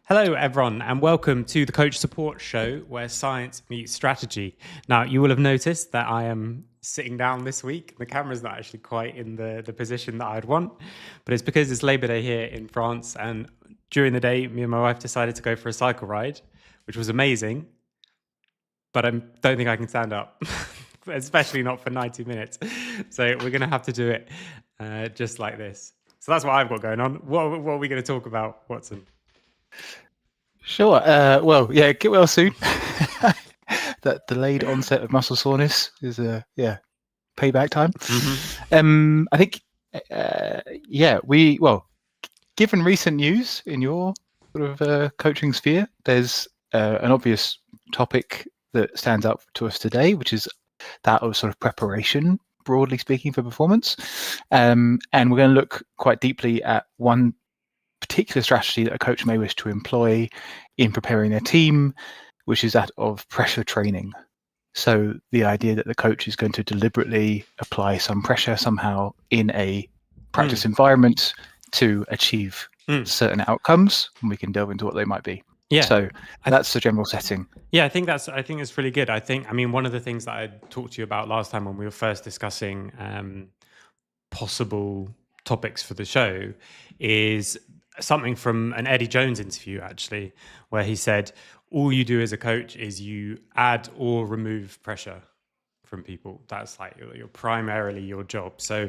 Hello, everyone, and welcome to the Coach Support Show, where science meets strategy. Now, you will have noticed that I am sitting down this week. The camera's not actually quite in the position that I'd want, but it's because it's Labor Day here in France, and during the day, me and my wife decided to go for a cycle ride, which was amazing, but I don't think I can stand up, especially not for 90 minutes. So we're going to have to do it just like this. So that's what I've got going on. What are we going to talk about, Watson? Sure. Get well soon. That delayed onset of muscle soreness is payback time. Mm-hmm. I think given recent news in your sort of coaching sphere, there's an obvious topic that stands out to us today, which is that of sort of preparation, broadly speaking, for performance. And we're going to look quite deeply at one particular strategy that a coach may wish to employ in preparing their team, which is that of pressure training. So the idea that the coach is going to deliberately apply some pressure somehow in a practice environment to achieve certain outcomes, and we can delve into what they might be. Yeah. So that's the general setting. Yeah, I think it's really good. One of the things that I talked to you about last time when we were first discussing possible topics for the show is something from an Eddie Jones interview, actually, where he said, all you do as a coach is you add or remove pressure from people. That's like your primarily your job. So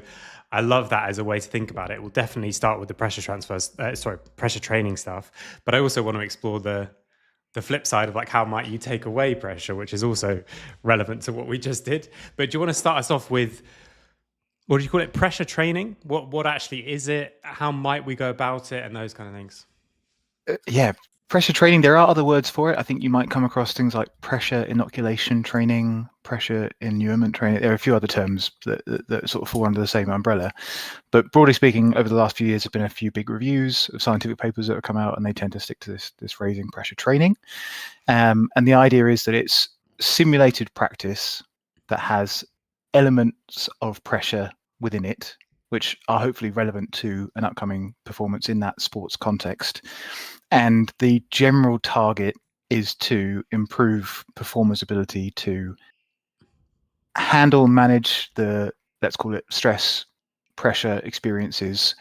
I love that as a way to think about it. We'll definitely start with the pressure training stuff, but I also want to explore the flip side of like how might you take away pressure, which is also relevant to what we just did. But do you want to start us off with, what do you call it, pressure training? What actually is it? How might we go about it, and those kind of things? Pressure training, there are other words for it. I think you might come across things like pressure inoculation training, pressure inurement training. There are a few other terms that sort of fall under the same umbrella. But broadly speaking, over the last few years, there have been a few big reviews of scientific papers that have come out, and they tend to stick to this phrasing, pressure training. And the idea is that it's simulated practice that has elements of pressure within it, which are hopefully relevant to an upcoming performance in that sports context. And the general target is to improve performers' ability to handle and manage the, let's call it, stress, pressure experiences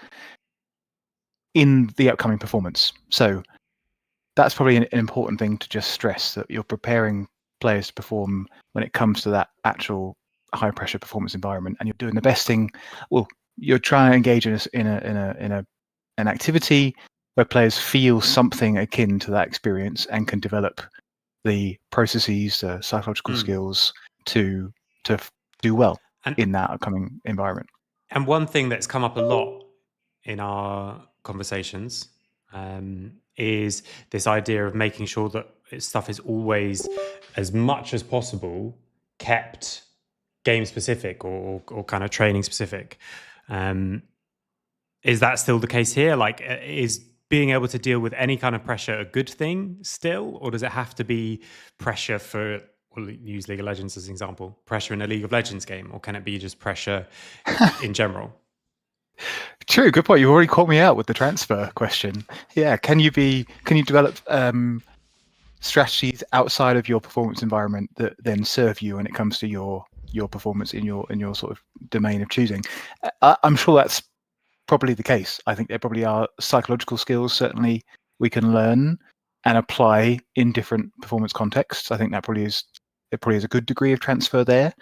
in the upcoming performance. So that's probably an important thing to just stress, that you're preparing players to perform when it comes to that actual high pressure performance environment, and you're doing the best thing. Well, you're trying to engage in an activity where players feel something akin to that experience and can develop the processes, the psychological skills to do well in that upcoming environment. And one thing that's come up a lot in our conversations is this idea of making sure that stuff is always, as much as possible, kept game specific or kind of training specific. Is that still the case here? Like, is being able to deal with any kind of pressure a good thing still, or does it have to be pressure for, we'll use League of Legends as an example, pressure in a League of Legends game, or can it be just pressure in general? True, good point. You already caught me out with the transfer question. Yeah, can you develop strategies outside of your performance environment that then serve you when it comes to your performance in your sort of domain of choosing? I'm sure that's probably the case. I think there probably are psychological skills certainly we can learn and apply in different performance contexts. I think there probably is a good degree of transfer there.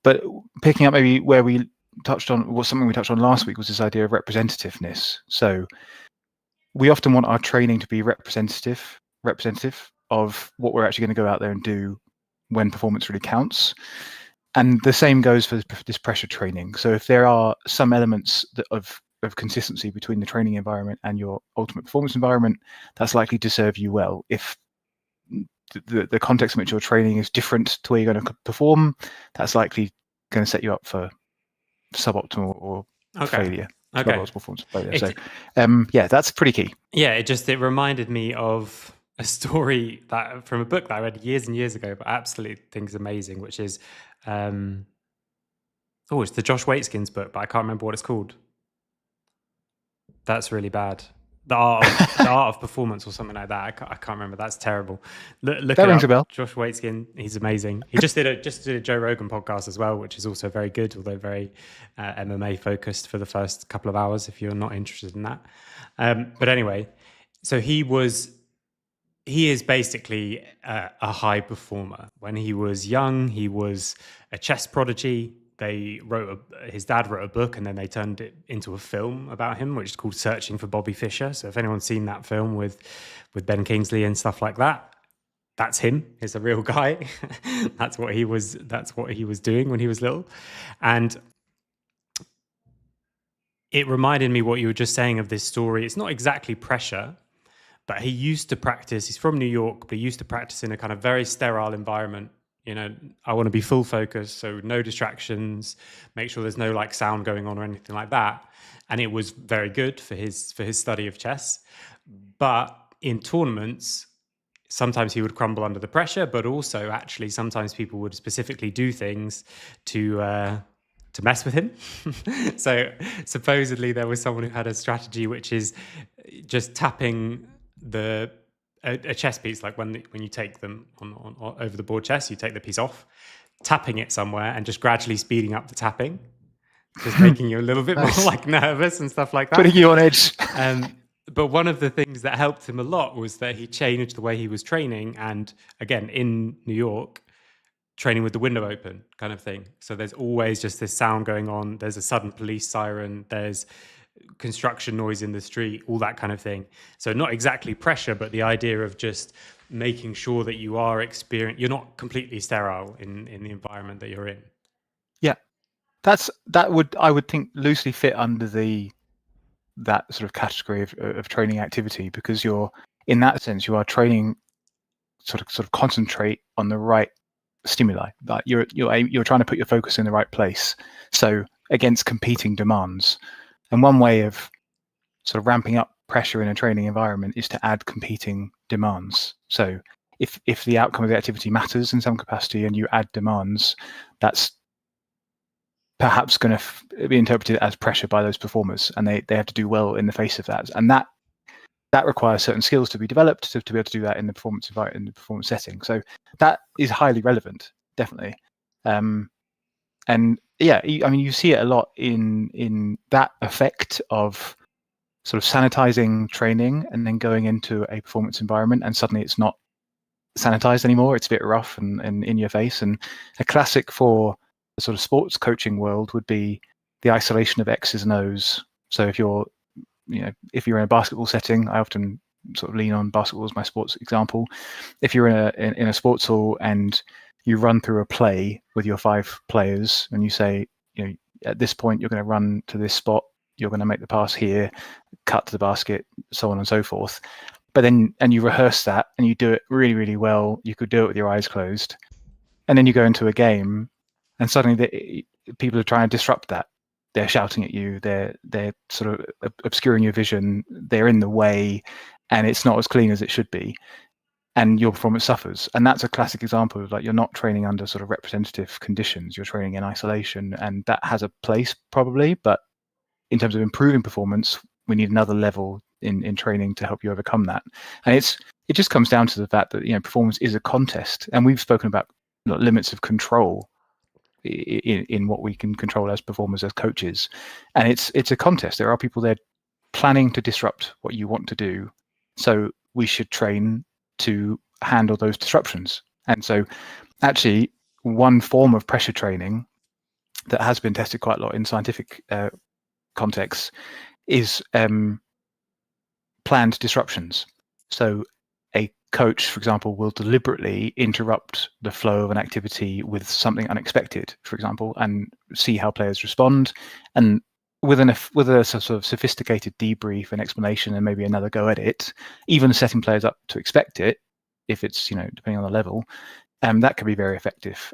But picking up maybe where we touched on, was something we touched on last week, was this idea of representativeness. So we often want our training to be representative of what we're actually going to go out there and do when performance really counts. And the same goes for this pressure training. So if there are some elements of consistency between the training environment and your ultimate performance environment, that's likely to serve you well. If the context in which you're training is different to where you're going to perform, that's likely going to set you up for suboptimal or failure. Suboptimal performance failure. So that's pretty key. Yeah, it reminded me of a story that from a book that I read years and years ago, but I absolutely think is amazing, which is it's the Josh Waitskins book, but I can't remember what it's called. That's really bad. the art of performance or something like that. I can't remember. That's terrible. Look That it rings a up. bell. Josh Waitzkin, he's amazing. He just did a Joe Rogan podcast as well, which is also very good, although very MMA focused for the first couple of hours. If you're not interested in that, but anyway, so he is basically a high performer. When he was young, he was a chess prodigy. His dad wrote a book and then they turned it into a film about him, which is called Searching for Bobby Fischer. So if anyone's seen that film with Ben Kingsley and stuff like that, that's him. He's a real guy. That's what he was doing when he was little. And it reminded me what you were just saying of this story. It's not exactly pressure, but he used to practice. He's from New York, but he used to practice in a kind of very sterile environment. You know, I want to be full focus, so no distractions, make sure there's no like sound going on or anything like that. And it was very good for his study of chess. But in tournaments, sometimes he would crumble under the pressure, but also actually sometimes people would specifically do things to mess with him. So supposedly there was someone who had a strategy which is just tapping a chess piece, like when you take them on over the board chess, you take the piece off, tapping it somewhere, and just gradually speeding up the tapping, just making you a little bit more like nervous and stuff like that. Putting you on edge. But one of the things that helped him a lot was that he changed the way he was training, and again in New York, training with the window open kind of thing. So there's always just this sound going on. There's a sudden police siren. There's construction noise in the street, all that kind of thing. So not exactly pressure, but the idea of just making sure that you're not completely sterile in the environment that you're in. Yeah, I would think loosely fit under that sort of category of training activity, because you're, in that sense, you are training sort of concentrate on the right stimuli. Like you're trying to put your focus in the right place. So against competing demands. And one way of sort of ramping up pressure in a training environment is to add competing demands. So if the outcome of the activity matters in some capacity and you add demands, that's perhaps going to be interpreted as pressure by those performers, and they have to do well in the face of that. And that requires certain skills to be developed to be able to do that in the performance environment, in the performance setting. So that is highly relevant, definitely. And yeah, I mean, you see it a lot in that effect of sort of sanitizing training and then going into a performance environment, and suddenly it's not sanitized anymore. It's a bit rough and in your face. And a classic for the sort of sports coaching world would be the isolation of X's and O's. So if you're in a basketball setting, I often sort of lean on basketball as my sports example. If you're in a sports hall and you run through a play with your 5 players and you say, at this point you're going to run to this spot, you're going to make the pass here, cut to the basket, so on and so forth. But then, and you rehearse that and you do it really, really well. You could do it with your eyes closed. And then you go into a game and suddenly people are trying to disrupt that. They're shouting at you. They're sort of obscuring your vision. They're in the way, and it's not as clean as it should be, and your performance suffers. And that's a classic example of, like, you're not training under sort of representative conditions. You're training in isolation, and that has a place probably. But in terms of improving performance, we need another level in training to help you overcome that. And it just comes down to the fact that performance is a contest, and we've spoken about limits of control in what we can control as performers, as coaches, and it's a contest. There are people there planning to disrupt what you want to do, so we should train to handle those disruptions. And so actually one form of pressure training that has been tested quite a lot in scientific contexts is planned disruptions. So a coach, for example, will deliberately interrupt the flow of an activity with something unexpected, for example, and see how players respond. And with a sort of sophisticated debrief and explanation and maybe another go at it, even setting players up to expect it, if it's, depending on the level, that can be very effective.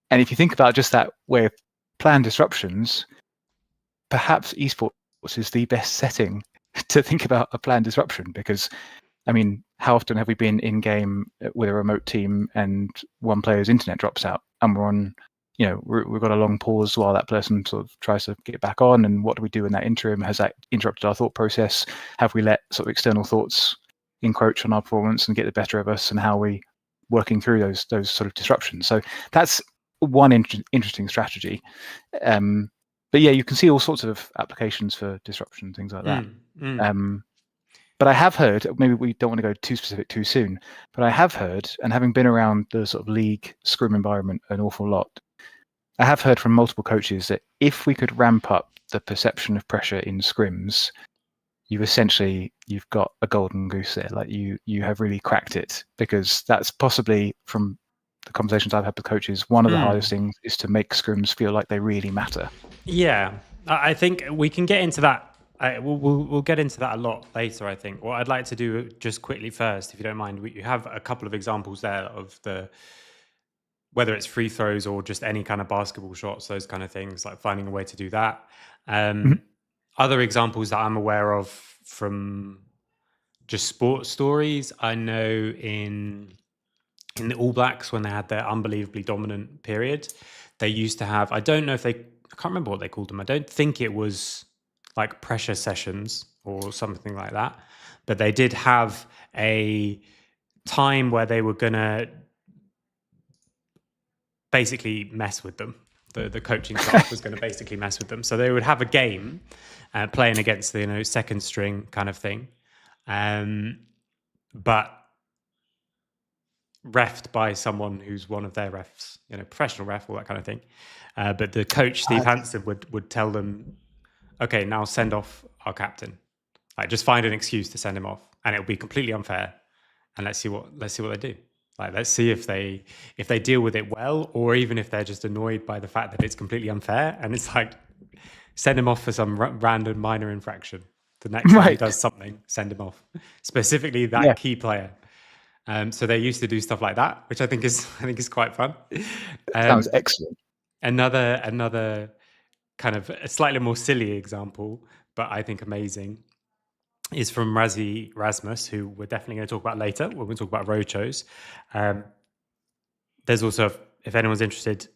And if you think about just that way of planned disruptions, perhaps esports is the best setting to think about a planned disruption, because I mean, how often have we been in game with a remote team and one player's internet drops out and we're on we've got a long pause while that person sort of tries to get back on, and what do we do in that interim? Has that interrupted our thought process? Have we let sort of external thoughts encroach on our performance and get the better of us, and how are we working through those sort of disruptions? So that's one interesting strategy. But yeah, you can see all sorts of applications for disruption, things like that. But I have heard, maybe we don't want to go too specific too soon, but I have heard, and having been around the sort of league scrum environment an awful lot, I have heard from multiple coaches that if we could ramp up the perception of pressure in scrims, you've got a golden goose there. Like you have really cracked it, because that's possibly, from the conversations I've had with coaches, one of the hardest things is to make scrims feel like they really matter. Yeah, I think we can get into that. We'll get into that a lot later, I think. What I'd like to do just quickly first, if you don't mind, you have a couple of examples there of whether it's free throws or just any kind of basketball shots, those kind of things, like finding a way to do that. Other examples that I'm aware of from just sports stories, I know in the All Blacks, when they had their unbelievably dominant period, they used to have, I can't remember what they called them. I don't think it was like pressure sessions or something like that, but they did have a time where they were going to basically mess with them. The coaching staff was going to basically mess with them. So they would have a game playing against the second string kind of thing, but refed by someone who's one of their refs, professional ref, all that kind of thing. But the coach, Steve Hansen, would tell them, okay, now send off our captain. Like, just find an excuse to send him off, and it'll be completely unfair. And let's see what they do. Like, let's see if they deal with it well, or even if they're just annoyed by the fact that it's completely unfair. And it's like, send him off for some random minor infraction. The next time he does something, send him off. Specifically that key player. So they used to do stuff like that, which I think is quite fun. Sounds excellent. Another kind of a slightly more silly example, but I think amazing, is from Razzie Rasmus, who we're definitely going to talk about later when we talk about roadshows. There's also, if anyone's interested,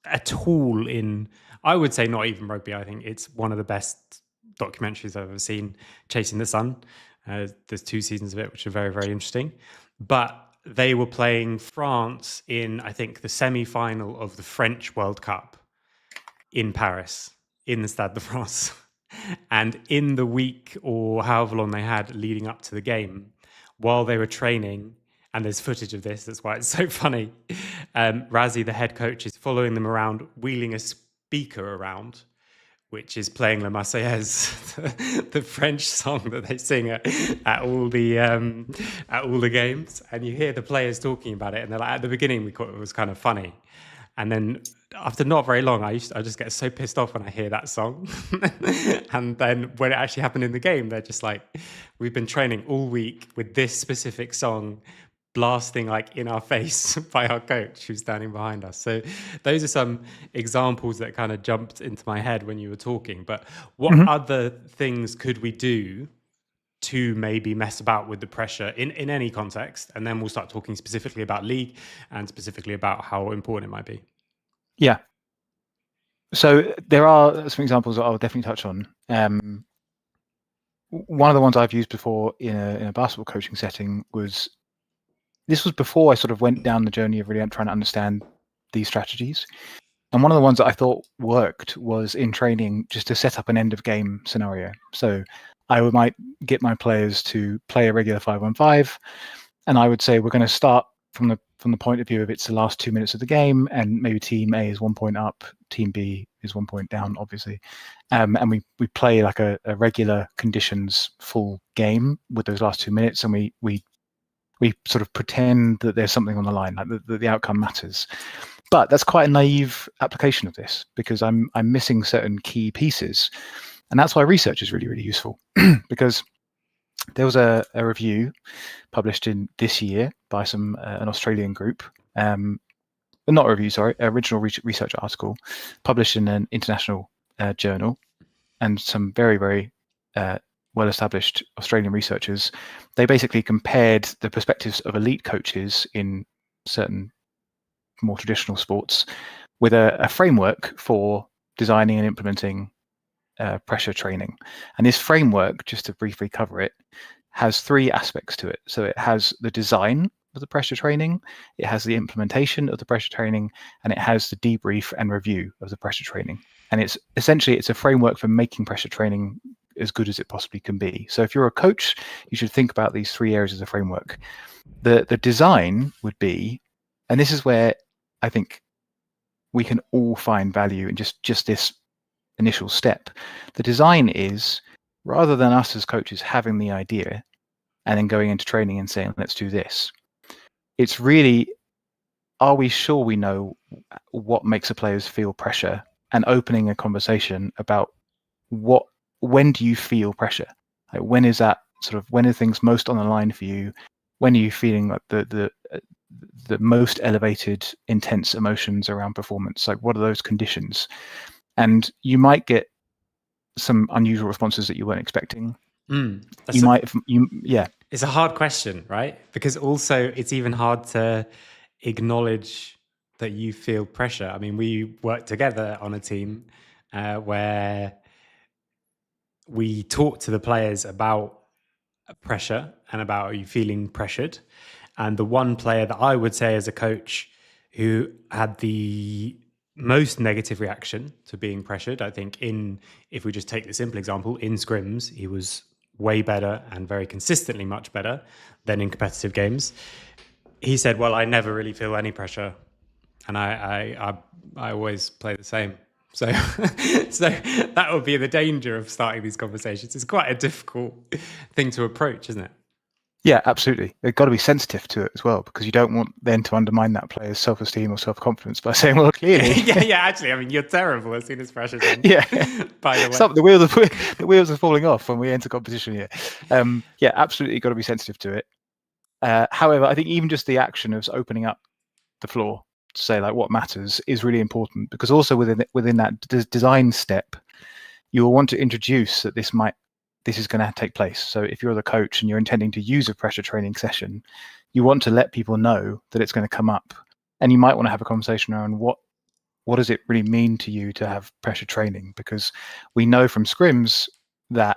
a tool in, I would say not even rugby, I think it's one of the best documentaries I've ever seen, Chasing the Sun. There's 2 seasons of it, which are very, very interesting. But they were playing France in, I think, the semi-final of the French World Cup in Paris, in the Stade de France. And in the week or however long they had leading up to the game, while they were training, and there's footage of this, that's why it's so funny, Razzie, the head coach, is following them around, wheeling a speaker around, which is playing La Marseillaise, the French song that they sing at all the games. And you hear the players talking about it, and they're like, at the beginning, we thought it was kind of funny. And then after not very long, I just get so pissed off when I hear that song. And then when it actually happened in the game, they're just like, we've been training all week with this specific song blasting like in our face by our coach who's standing behind us. So those are some examples that kind of jumped into my head when you were talking. But what other things could we do to maybe mess about with the pressure in any context? And then we'll start talking specifically about league and specifically about how important it might be. Yeah. So there are some examples that I'll definitely touch on. One of the ones I've used before in a basketball coaching setting was before I sort of went down the journey of really trying to understand these strategies. And one of the ones that I thought worked was in training, just to set up an end of game scenario. So I might get my players to play a regular 5-on-5, and I would say we're going to start from the point of view of it's the last 2 minutes of the game, and maybe team A is 1 point up, team B is 1 point down, obviously, and we play like a regular conditions full game with those last 2 minutes, and we sort of pretend that there's something on the line, like that the outcome matters. But that's quite a naive application of this, because I'm missing certain key pieces, and that's why research is really, really useful. Because there was a review published in this year by an Australian group, not a review, sorry, original research article published in an international journal, and some very, very well-established Australian researchers. They basically compared the perspectives of elite coaches in certain more traditional sports with a framework for designing and implementing pressure training. And this framework, just to briefly cover it, has three aspects to it. So it has the design of the pressure training, it has the implementation of the pressure training, and it has the debrief and review of the pressure training. And it's essentially a framework for making pressure training as good as it possibly can be. So if you're a coach, you should think about these three areas as a framework. The design would be, and this is where I think we can all find value in just this initial step. The design is, rather than us as coaches having the idea and then going into training and saying, let's do this, it's really, are we sure we know what makes the players feel pressure, and opening a conversation about when do you feel pressure? Like, when is that when are things most on the line for you? When are you feeling like the most elevated, intense emotions around performance? Like, what are those conditions? And you might get some unusual responses that you weren't expecting. It's a hard question, right? Because also it's even hard to acknowledge that you feel pressure. I mean, we work together on a team where we talk to the players about pressure and about you feeling pressured. And the one player that I would say as a coach who had the most negative reaction to being pressured, I think if we just take the simple example, in scrims, he was way better and very consistently much better than in competitive games. He said, well, I never really feel any pressure. And I always play the same. So that would be the danger of starting these conversations. It's quite a difficult thing to approach, isn't it? Yeah, absolutely. They've got to be sensitive to it as well, because you don't want then to undermine that player's self-esteem or self-confidence by saying, well, clearly. yeah, actually, I mean, you're terrible as soon as pressure's on. Yeah. By the way. The wheels are falling off when we enter competition here. Yeah, absolutely got to be sensitive to it. However, I think even just the action of opening up the floor to say like what matters is really important, because also within that design step, you will want to introduce that this is going to take place. So if you're the coach and you're intending to use a pressure training session, you want to let people know that it's going to come up, and you might want to have a conversation around what does it really mean to you to have pressure training, because we know from scrims that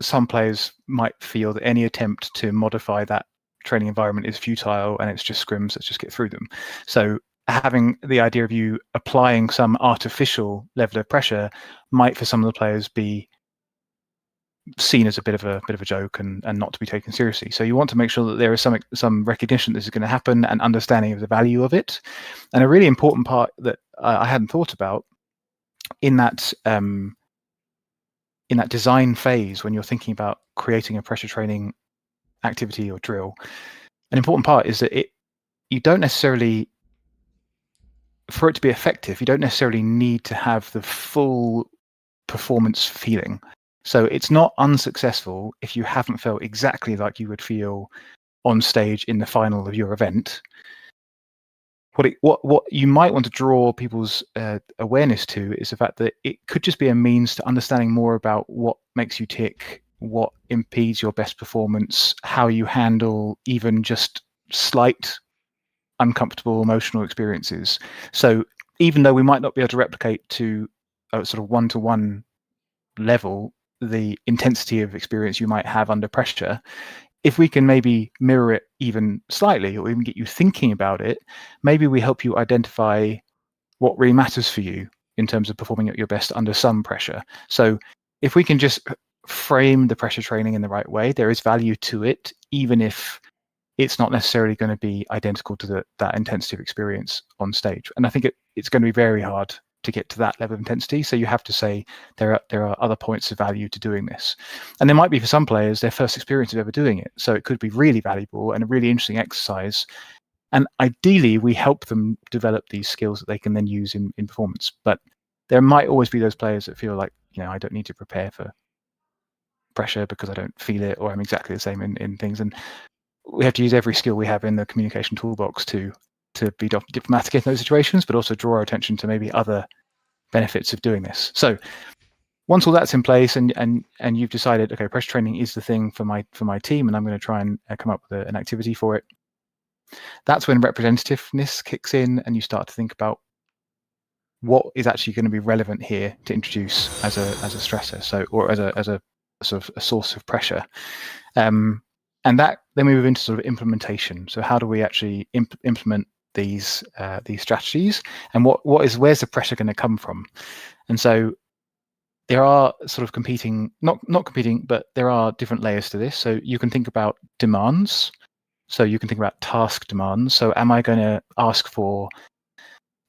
some players might feel that any attempt to modify that training environment is futile and it's just scrims, let's just get through them. So having the idea of you applying some artificial level of pressure might for some of the players be seen as a bit of a joke and not to be taken seriously. So you want to make sure that there is some recognition this is going to happen and understanding of the value of it. And a really important part that I hadn't thought about in that design phase, when you're thinking about creating a pressure training activity or drill, an important part is that you don't necessarily, for it to be effective, you don't necessarily need to have the full performance feeling. So it's not unsuccessful if you haven't felt exactly like you would feel on stage in the final of your event. What you might want to draw people's awareness to is the fact that it could just be a means to understanding more about what makes you tick, what impedes your best performance, how you handle even just slight uncomfortable emotional experiences. So even though we might not be able to replicate to a sort of one-to-one level the intensity of experience you might have under pressure, if we can maybe mirror it even slightly, or even get you thinking about it, maybe we help you identify what really matters for you in terms of performing at your best under some pressure. So if we can just frame the pressure training in the right way, there is value to it, even if it's not necessarily going to be identical to that intensity of experience on stage. And I think it's going to be very hard to get to that level of intensity. So you have to say there are other points of value to doing this. And there might be for some players their first experience of ever doing it. So it could be really valuable and a really interesting exercise. And ideally, we help them develop these skills that they can then use in performance. But there might always be those players that feel like, I don't need to prepare for pressure because I don't feel it, or I'm exactly the same in things. And we have to use every skill we have in the communication toolbox to be diplomatic in those situations, but also draw our attention to maybe other benefits of doing this. So once all that's in place and you've decided, okay, pressure training is the thing for my team, and I'm going to try and come up with an activity for it, that's when representativeness kicks in, and you start to think about what is actually going to be relevant here to introduce as a stressor, so or as a sort of a source of pressure. And that then we move into sort of implementation. So how do we actually implement these strategies, and where's the pressure going to come from? And so there are sort of competing, not competing, but there are different layers to this. So you can think about demands. So you can think about task demands. So am I going to ask for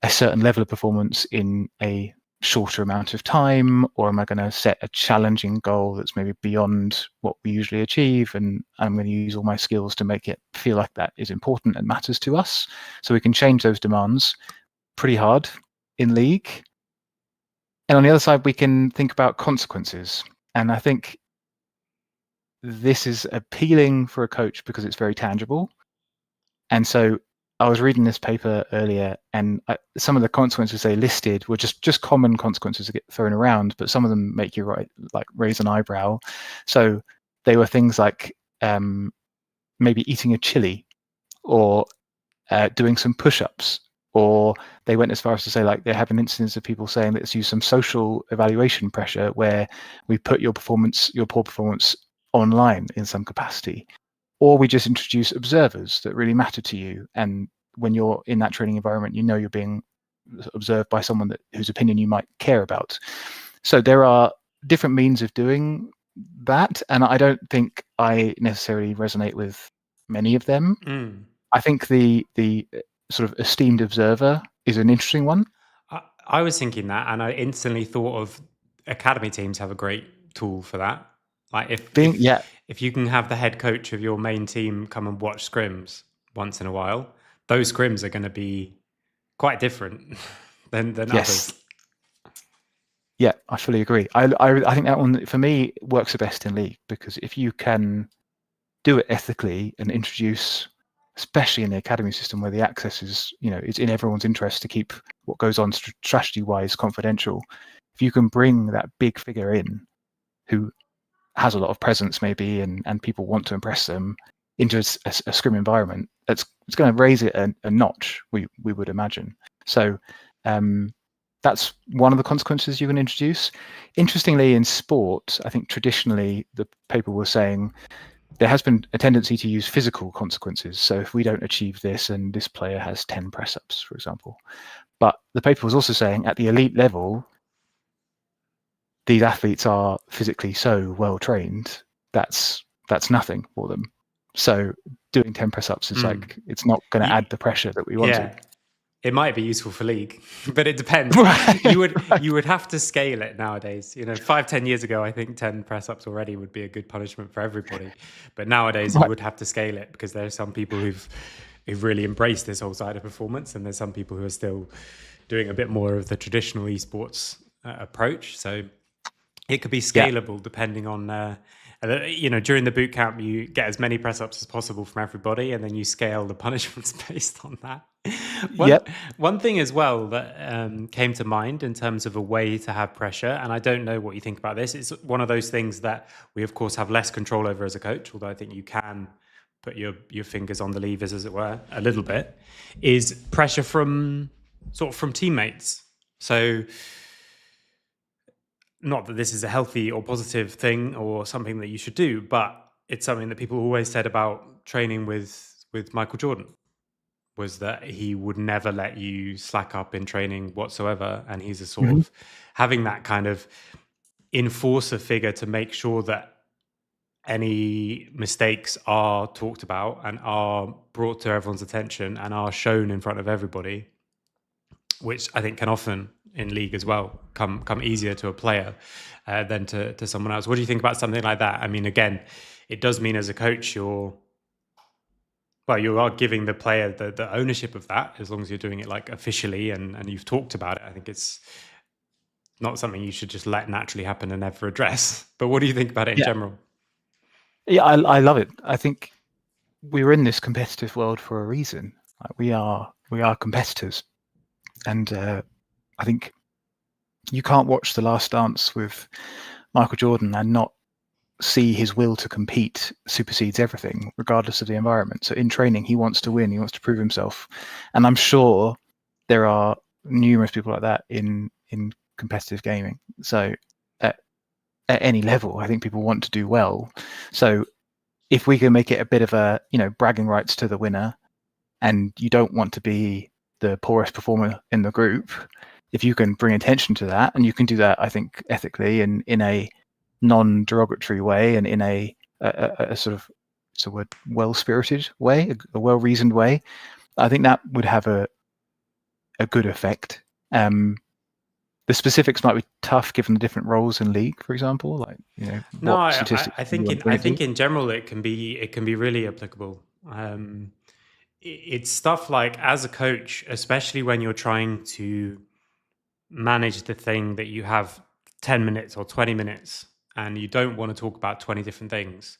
a certain level of performance in a shorter amount of time, or am I going to set a challenging goal that's maybe beyond what we usually achieve, and I'm going to use all my skills to make it feel like that is important and matters to us? So we can change those demands pretty hard in League. And on the other side, we can think about consequences. And I think this is appealing for a coach because it's very tangible. And so I was reading this paper earlier, and some of the consequences they listed were just common consequences that get thrown around, but some of them make you raise an eyebrow. So they were things like maybe eating a chili, or doing some push-ups, or they went as far as to say, like, they have an instance of people saying, let's use some social evaluation pressure where we put your poor performance online in some capacity, or we just introduce observers that really matter to you, and when you're in that training environment, you know you're being observed by someone whose opinion you might care about. So there are different means of doing that, and I don't think I necessarily resonate with many of them. I think the sort of esteemed observer is an interesting one. I was thinking that, and I instantly thought of academy teams have a great tool for that. Like if you can have the head coach of your main team come and watch scrims once in a while, those scrims are going to be quite different than others. Yeah, I fully agree. I think that one for me works the best in League, because if you can do it ethically and introduce, especially in the academy system where the access is, it's in everyone's interest to keep what goes on strategy-wise confidential. If you can bring that big figure in who has a lot of presence maybe, and people want to impress them, into a scrim environment, it's going to raise it a notch, we would imagine. So that's one of the consequences you can introduce. Interestingly, in sport, I think traditionally the paper was saying there has been a tendency to use physical consequences. So if we don't achieve this, and this player has 10 press-ups, for example. But the paper was also saying at the elite level, these athletes are physically so well trained, that's nothing for them. So doing 10 press-ups is like, it's not going to add the pressure that we want to. It might be useful for League, but it depends. You would have to scale it nowadays. 5-10 years ago, I think 10 press-ups already would be a good punishment for everybody. But nowadays, you would have to scale it, because there are some people who've really embraced this whole side of performance, and there's some people who are still doing a bit more of the traditional esports approach. So it could be scalable depending on during the boot camp, you get as many press-ups as possible from everybody, and then you scale the punishments based on that. One thing as well that came to mind in terms of a way to have pressure, and I don't know what you think about this, it's one of those things that we of course have less control over as a coach, although I think you can put your fingers on the levers, as it were, a little bit, is pressure from teammates. So not that this is a healthy or positive thing or something that you should do, but it's something that people always said about training with Michael Jordan, was that he would never let you slack up in training whatsoever. And he's a sort of having that kind of enforcer figure to make sure that any mistakes are talked about and are brought to everyone's attention and are shown in front of everybody, which I think can often in League as well come easier to a player than to someone else. What do you think about something like that? I mean, again, it does mean as a coach you are giving the player the ownership of that, as long as you're doing it like officially and you've talked about it. I think it's not something you should just let naturally happen and never address. But what do you think about it in general? Yeah, I love it. I think we're in this competitive world for a reason. We are competitors, and I think you can't watch The Last Dance with Michael Jordan and not see his will to compete supersedes everything, regardless of the environment. So in training, he wants to win, he wants to prove himself. And I'm sure there are numerous people like that in competitive gaming. So at any level, I think people want to do well. So if we can make it a bit of a, bragging rights to the winner, and you don't want to be the poorest performer in the group, if you can bring attention to that, and you can do that, I think, ethically and in a non-derogatory way, and in a sort of, it's a word, well-spirited way, a well-reasoned way, I think that would have a good effect. The specifics might be tough given the different roles in league, for example, like No, what statistics I you think want to bring I it to. think in general it can be really applicable. It's stuff like, as a coach, especially when you're trying to manage the thing that you have 10 minutes or 20 minutes and you don't want to talk about 20 different things.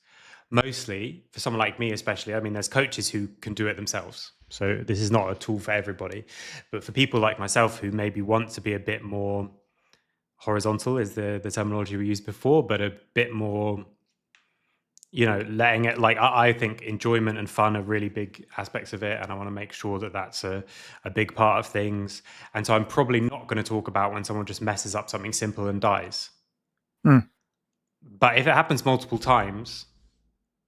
Mostly, for someone like me especially, I mean, there's coaches who can do it themselves, so this is not a tool for everybody. But for people like myself who maybe want to be a bit more horizontal, is the terminology we used before, but a bit more, letting it, like, I think enjoyment and fun are really big aspects of it, and I want to make sure that that's a big part of things. And so I'm probably not going to talk about when someone just messes up something simple and dies. But if it happens multiple times,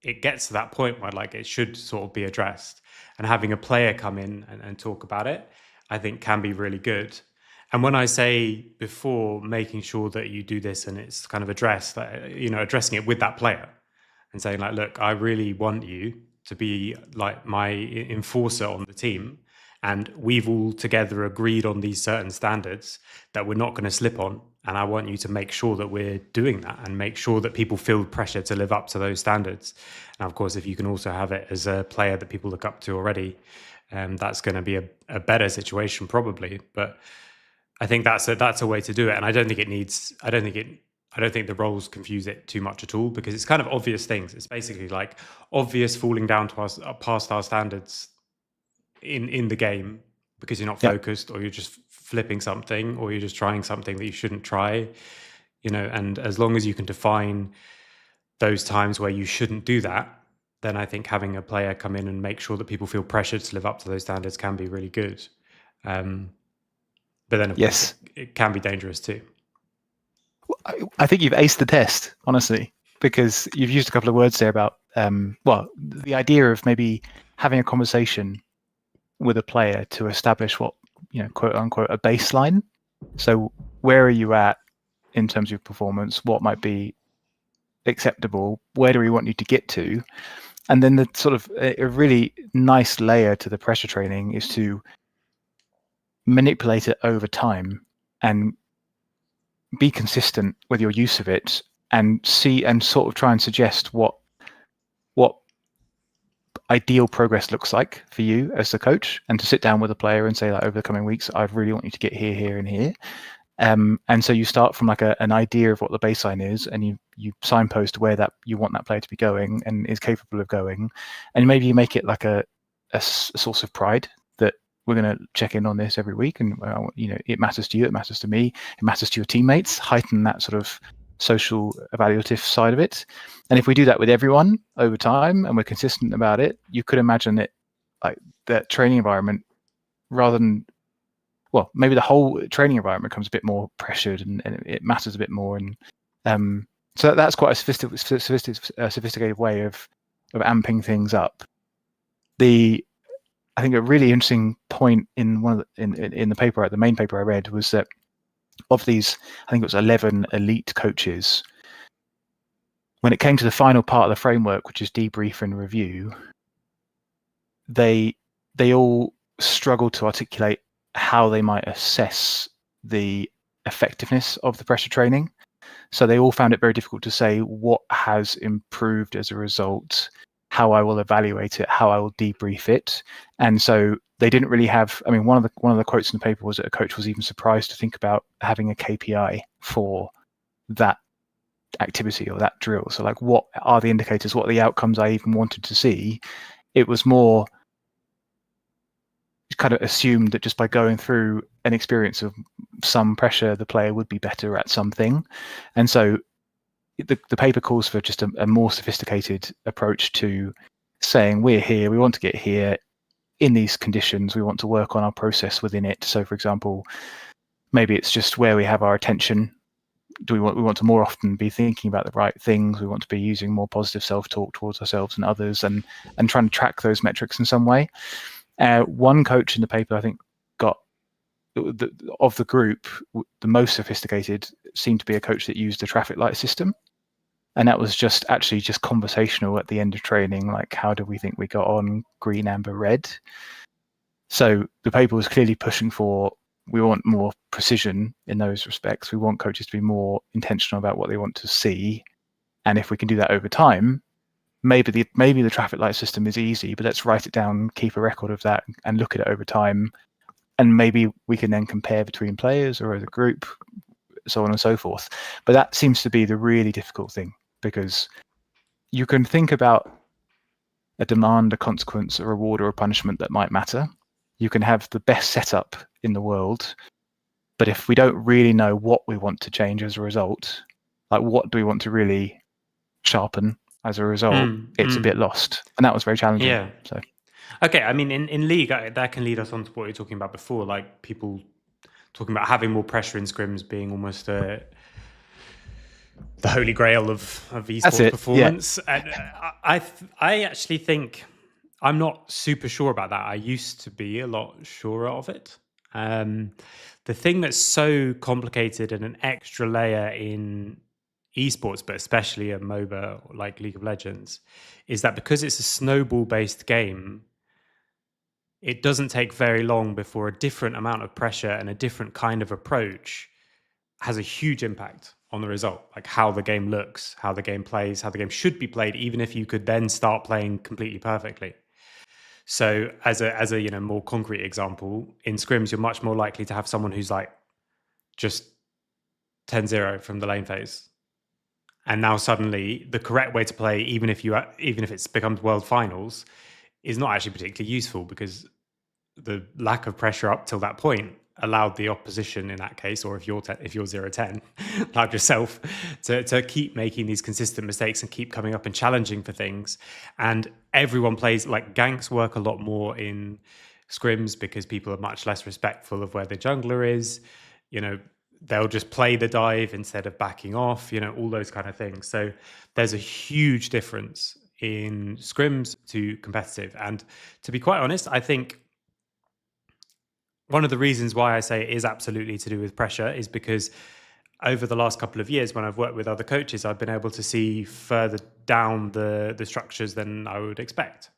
it gets to that point where, like, it should sort of be addressed, and having a player come in and talk about it, I think, can be really good. And when I say before, making sure that you do this and it's kind of addressed, addressing it with that player and saying, like, look, I really want you to be like my enforcer on the team, and we've all together agreed on these certain standards that we're not going to slip on, and I want you to make sure that we're doing that and make sure that people feel pressure to live up to those standards. And of course, if you can also have it as a player that people look up to already, that's going to be a better situation probably. But I think that's a way to do it. And I don't think the roles confuse it too much at all, because it's kind of obvious things. It's basically like obvious falling down to us past our standards in the game, because you're not focused, or you're just flipping something, or you're just trying something that you shouldn't try, and as long as you can define those times where you shouldn't do that, then I think having a player come in and make sure that people feel pressured to live up to those standards can be really good. But then, of course, it can be dangerous too. I think you've aced the test, honestly, because you've used a couple of words there about, the idea of maybe having a conversation with a player to establish what, quote unquote, a baseline. So where are you at in terms of your performance? What might be acceptable? Where do we want you to get to? And then the sort of a really nice layer to the pressure training is to manipulate it over time and be consistent with your use of it, and see and sort of try and suggest what ideal progress looks like for you as the coach, and to sit down with a player and say, like, over the coming weeks, I really want you to get here, here, and here. And so you start from like an idea of what the baseline is, and you signpost where that you want that player to be going and is capable of going, and maybe you make it like a source of pride that we're going to check in on this every week, and it matters to you, it matters to me, it matters to your teammates. Heighten that sort of social evaluative side of it. And if we do that with everyone over time and we're consistent about it, you could imagine it like that training environment, rather than, well, maybe the whole training environment becomes a bit more pressured, and it matters a bit more. And so that's quite a sophisticated way of amping things up. I think a really interesting point in one of in the paper, the main paper I read, was that of these, I think it was 11 elite coaches, when it came to the final part of the framework, which is debrief and review, they all struggled to articulate how they might assess the effectiveness of the pressure training. So they all found it very difficult to say what has improved as a result, how I will evaluate it, how I will debrief it. And so they didn't really have, I mean, one of the quotes in the paper was that a coach was even surprised to think about having a KPI for that activity or that drill. So like, what are the indicators? What are the outcomes I even wanted to see? It was more kind of assumed that just by going through an experience of some pressure, the player would be better at something. And so the paper calls for just a more sophisticated approach to saying, we're here, we want to get here. in these conditions, we want to work on our process within it. So, for example, maybe it's just where we have our attention. We want to more often be thinking about the right things. We want to be using more positive self-talk towards ourselves and others, and trying to track those metrics in some way. One coach in the paper, I think, got of the group, the most sophisticated seemed to be a coach that used a traffic light system. And that was just conversational at the end of training, like, how do we think we got on, green, amber, red? So the paper was clearly pushing for, we want more precision in those respects. We want coaches to be more intentional about what they want to see. And if we can do that over time, maybe the traffic light system is easy, but let's write it down, keep a record of that, and look at it over time. And maybe we can then compare between players or as a group, so on and so forth. But that seems to be the really difficult thing, because you can think about a demand, a consequence, a reward, or a punishment that might matter. You can have the best setup in the world, but if we don't really know what we want to change as a result, like what do we want to really sharpen as a result, it's a bit lost. And that was very challenging. Yeah. So, okay, I mean, in league, that can lead us on to what you're talking about before, like people talking about having more pressure in scrims being almost the holy grail of esports performance. Yeah. And I actually think I'm not super sure about that. I used to be a lot surer of it. The thing that's so complicated and an extra layer in esports, but especially a MOBA like League of Legends, is that because it's a snowball-based game, it doesn't take very long before a different amount of pressure and a different kind of approach has a huge impact on the result, like how the game looks, how the game plays, how the game should be played, even if you could then start playing completely perfectly. So as a more concrete example, in scrims, you're much more likely to have someone who's like just 10-0 from the lane phase. And now suddenly the correct way to play, even if it becomes world finals, is not actually particularly useful, because the lack of pressure up till that point allowed the opposition in that case, or if you're 0-10, allowed yourself to keep making these consistent mistakes and keep coming up and challenging for things. And everyone plays, like, ganks work a lot more in scrims because people are much less respectful of where the jungler is. They'll just play the dive instead of backing off, all those kind of things. So there's a huge difference in scrims to competitive. And to be quite honest, I think one of the reasons why I say it is absolutely to do with pressure is because over the last couple of years, when I've worked with other coaches, I've been able to see further down the structures than I would expect.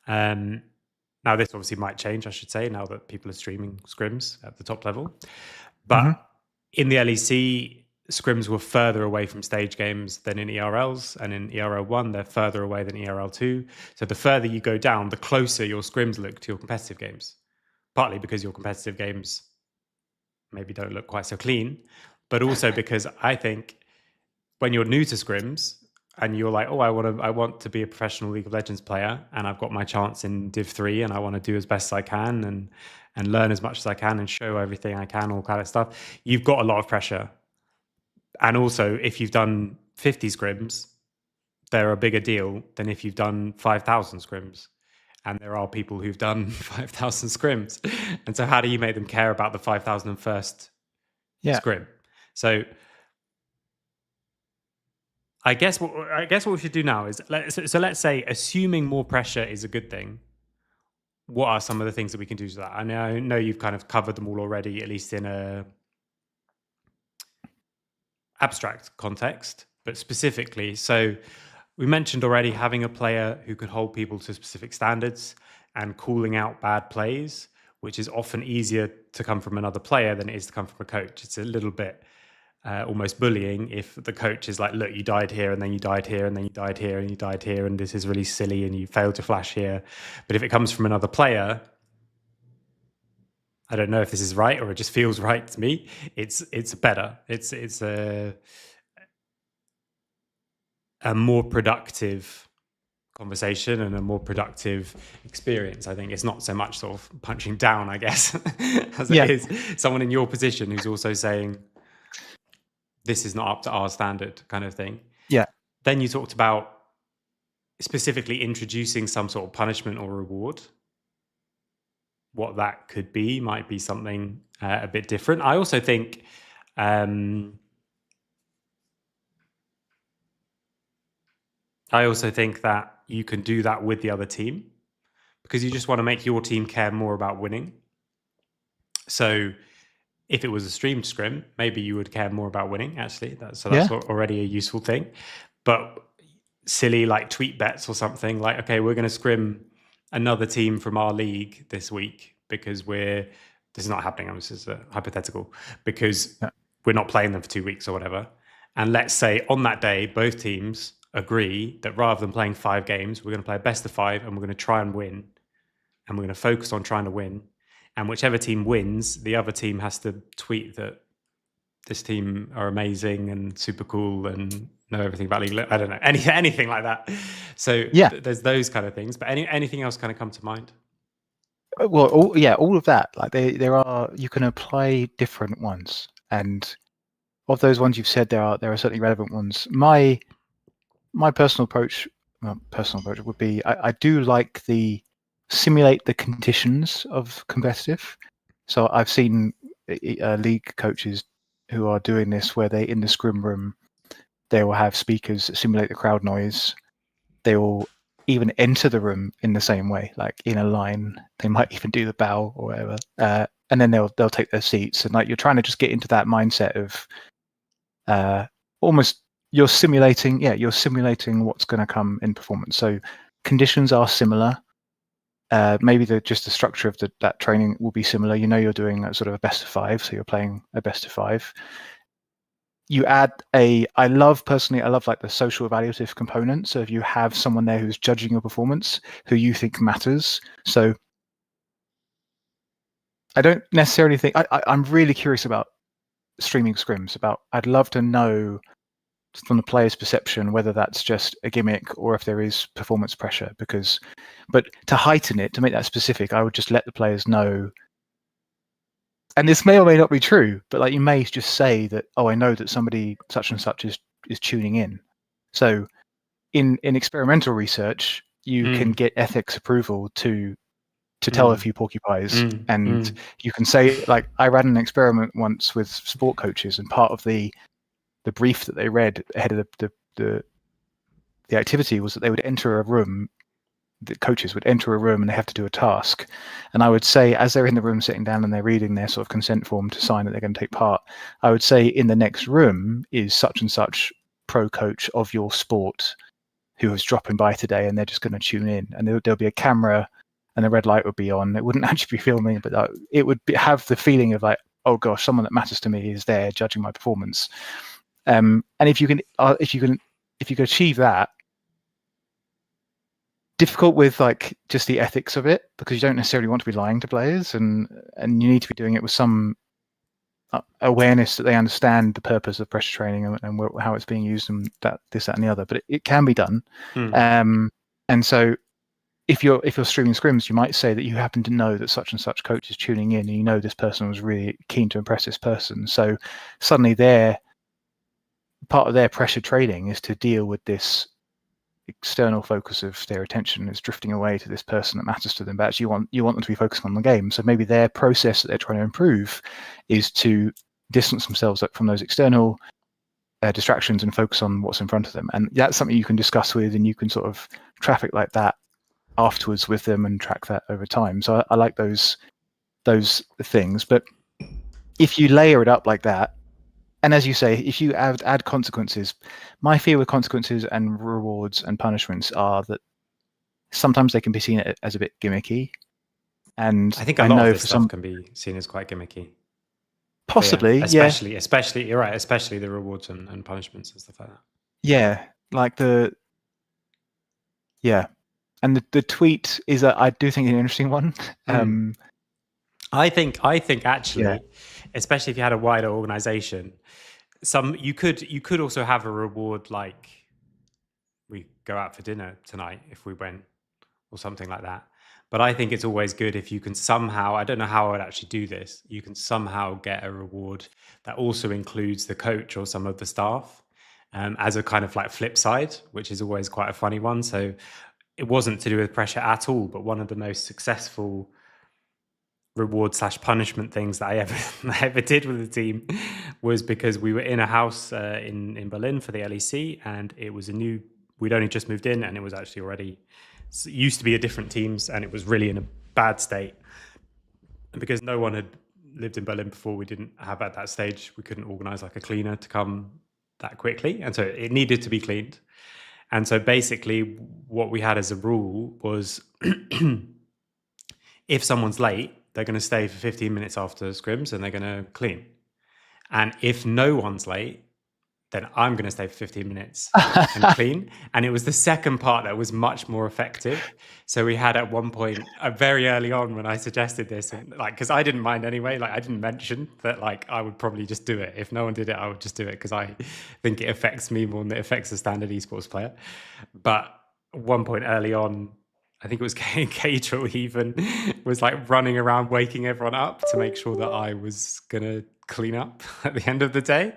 Now, this obviously might change, I should say, now that people are streaming scrims at the top level. But in the LEC, scrims were further away from stage games than in ERLs, and in ERL 1, they're further away than ERL 2. So the further you go down, the closer your scrims look to your competitive games. Partly because your competitive games maybe don't look quite so clean, but also because I think when you're new to scrims and you're like, oh, I want to be a professional League of Legends player, and I've got my chance in Div 3, and I want to do as best as I can and learn as much as I can and show everything I can, all kind of stuff. You've got a lot of pressure. And also, if you've done 50 scrims, they're a bigger deal than if you've done 5,000 scrims. And there are people who've done 5,000 scrims. And so how do you make them care about the 5,001st scrim? So I guess what we should do now is, let's say, assuming more pressure is a good thing, what are some of the things that we can do to that? I know you've kind of covered them all already, at least in a abstract context, but specifically, so we mentioned already having a player who can hold people to specific standards and calling out bad plays, which is often easier to come from another player than it is to come from a coach. It's a little bit almost bullying if the coach is like, look, you died here, and then you died here, and then you died here, and you died here, and this is really silly, and you failed to flash here. But if it comes from another player, I don't know if this is right or it just feels right to me, it's better. It's a more productive conversation and a more productive experience. I think it's not so much sort of punching down, I guess, as it is someone in your position who's also saying, this is not up to our standard, kind of thing. Yeah. Then you talked about specifically introducing some sort of punishment or reward. what that could be might be something a bit different. I also think that you can do that with the other team, because you just want to make your team care more about winning. So if it was a streamed scrim, maybe you would care more about winning, actually. That's already a useful thing. But silly like tweet bets or something, like, okay, we're going to scrim another team from our league this week because this is not happening. This is a hypothetical, because we're not playing them for 2 weeks or whatever. And let's say on that day, both teams agree that rather than playing 5 games, we're going to play a best of 5 and we're going to try and win. And we're going to focus on trying to win. And whichever team wins, the other team has to tweet that this team are amazing and super cool and know everything about league. I don't know, anything like that. So there's those kind of things. But anything else kind of come to mind? Well, all of that. Like you can apply different ones, and of those ones you've said, there are certainly relevant ones. My personal approach would be I do like the simulate the conditions of competitive. So I've seen league coaches who are doing this, where they, in the scrim room, they will have speakers that simulate the crowd noise. They will even enter the room in the same way, like in a line. They might even do the bow or whatever, and then they'll take their seats. And like, you're trying to just get into that mindset of almost you're simulating what's going to come in performance. So conditions are similar. Maybe just the structure of that training will be similar. You're doing a sort of a best of 5, so you're playing a best of 5. You add I love like the social evaluative component. So if you have someone there who's judging your performance, who you think matters. So I don't necessarily think I'm really curious about streaming scrims. I'd love to know from the player's perception whether that's just a gimmick or if there is performance pressure. But to heighten it, to make that specific, I would just let the players know. And this may or may not be true, but like, you may just say that, oh, I know that somebody such and such is tuning in. So in experimental research, you can get ethics approval to tell a few porcupines, and you can say, like, I ran an experiment once with sport coaches, and part of the brief that they read ahead of the activity was that they would enter a room. The coaches would enter a room and they have to do a task. And I would say, as they're in the room sitting down and they're reading their sort of consent form to sign that they're going to take part, I would say, in the next room is such and such pro coach of your sport who is dropping by today, and they're just going to tune in. And there'll be a camera and a red light would be on. It wouldn't actually be filming, but it would have the feeling of like, oh gosh, someone that matters to me is there judging my performance. And if you can achieve that, difficult with like just the ethics of it, because you don't necessarily want to be lying to players, and you need to be doing it with some awareness that they understand the purpose of pressure training and how it's being used, and that and the other. But it can be done. And so if you're streaming scrims, you might say that you happen to know that such and such coach is tuning in, and you know this person was really keen to impress this person. So suddenly part of their pressure training is to deal with this external focus of their attention is drifting away to this person that matters to them, but actually you want them to be focusing on the game. So maybe their process that they're trying to improve is to distance themselves from those external distractions and focus on what's in front of them. And that's something you can discuss with, and you can sort of traffic like that afterwards with them and track that over time. So I like those things. But if you layer it up like that, and as you say, if you add consequences, my fear with consequences and rewards and punishments are that sometimes they can be seen as a bit gimmicky. And I think a lot of this stuff can be seen as quite gimmicky. Possibly, especially you're right, especially the rewards and punishments and stuff like that. Yeah, like and the tweet is I do think an interesting one. I think actually, especially if you had a wider organization, you could also have a reward, like we go out for dinner tonight if we win, or something like that. But I think it's always good if you can somehow, I don't know how I would actually do this, you can somehow get a reward that also includes the coach or some of the staff, as a kind of like flip side, which is always quite a funny one. So it wasn't to do with pressure at all, but one of the most successful reward/punishment things that I ever I ever did with the team was because we were in a house in Berlin for the LEC, and it was we'd only just moved in, and it was actually already it used to be a different teams, and it was really in a bad state. And because no one had lived in Berlin before, we didn't have at that stage, we couldn't organize like a cleaner to come that quickly, and so it needed to be cleaned. And so basically what we had as a rule was if someone's late, they're going to stay for 15 minutes after scrims and they're going to clean. And if no one's late, then I'm going to stay for 15 minutes and clean. And it was the second part that was much more effective. So we had at one point, very early on when I suggested this, and like, because I didn't mind anyway, like I didn't mention that like I would probably just do it. If no one did it, I would just do it because I think it affects me more than it affects the standard esports player. But at one point early on, I think it was Cato even was like running around waking everyone up to make sure that I was going to clean up at the end of the day,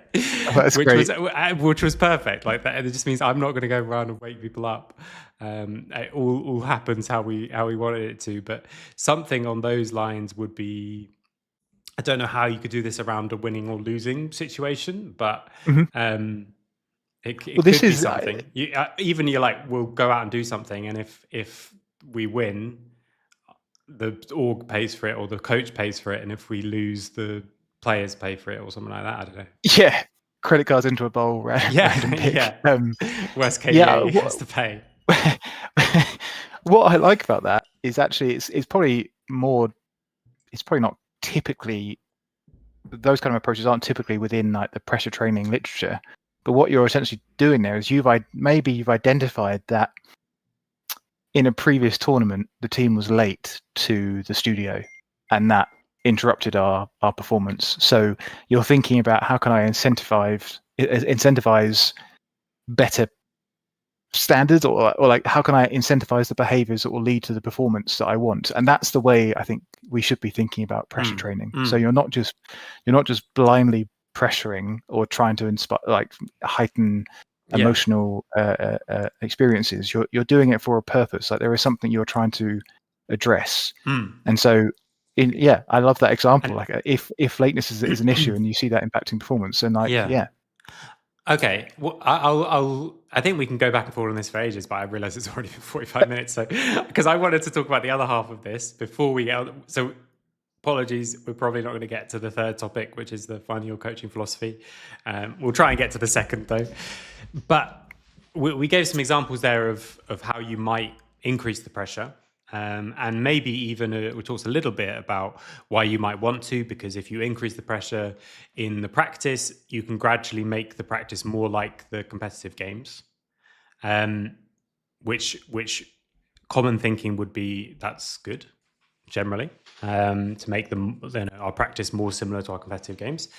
which was perfect. Like that, it just means I'm not going to go around and wake people up. It all happens how we wanted it to. But something on those lines would be. I don't know how you could do this around a winning or losing situation, but it could be something. Even you're like, we'll go out and do something, and if we win, the org pays for it or the coach pays for it, and if we lose, the players pay for it or something like that. I don't know. Yeah, credit cards into a bowl. Random pick. Whereas KDA has to pay. What I like about that is actually it's probably not typically, those kind of approaches aren't typically within like the pressure training literature. But what you're essentially doing there is you've identified that in a previous tournament, the team was late to the studio, and that interrupted our performance. So you're thinking about how can I incentivize better standards, or like how can I incentivize the behaviors that will lead to the performance that I want? And that's the way I think we should be thinking about pressure training. So you're not just blindly pressuring or trying to inspire, like heighten emotional experiences. You're doing it for a purpose. Like there is something you're trying to address. And so I love that example. And, like if lateness is an issue and you see that impacting performance, then okay, well, I think we can go back and forth on this for ages, but I realize it's already been 45 minutes. So, because I wanted to talk about the other half of this before we get. So, apologies, we're probably not going to get to the third topic, which is the finding your coaching philosophy. We'll try and get to the second though. But we gave some examples there of how you might increase the pressure. And maybe even we talked a little bit about why you might want to, because if you increase the pressure in the practice, you can gradually make the practice more like the competitive games, which common thinking would be that's good generally, to make them our practice more similar to our competitive games.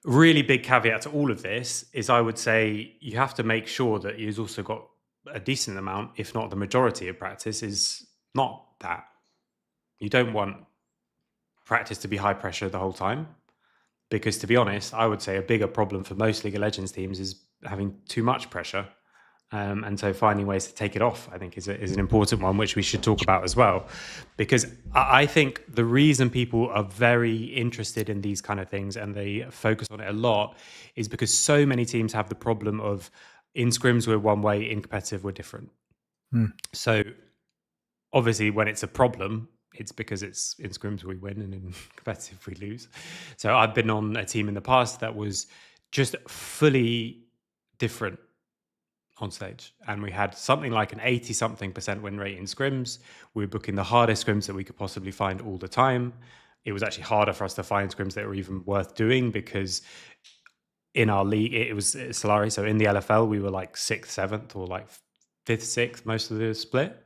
Really big caveat to all of this is I would say you have to make sure that you've also got a decent amount, if not the majority of practice, is not that. You don't want practice to be high pressure the whole time, because to be honest, I would say a bigger problem for most League of Legends teams is having too much pressure. And so finding ways to take it off, I think, is an important one, which we should talk about as well. Because I think the reason people are very interested in these kind of things and they focus on it a lot is because so many teams have the problem of in scrims we're one way, in competitive we're different. So obviously when it's a problem, it's because it's in scrims we win and in competitive we lose. So I've been on a team in the past that was just fully different on stage, and we had something like an 80-something% win rate in scrims. We were booking the hardest scrims that we could possibly find all the time. It was actually harder for us to find scrims that were even worth doing because in our league, it was Solari. So in the LFL, we were like 6th, 7th, or like 5th, 6th, most of the split.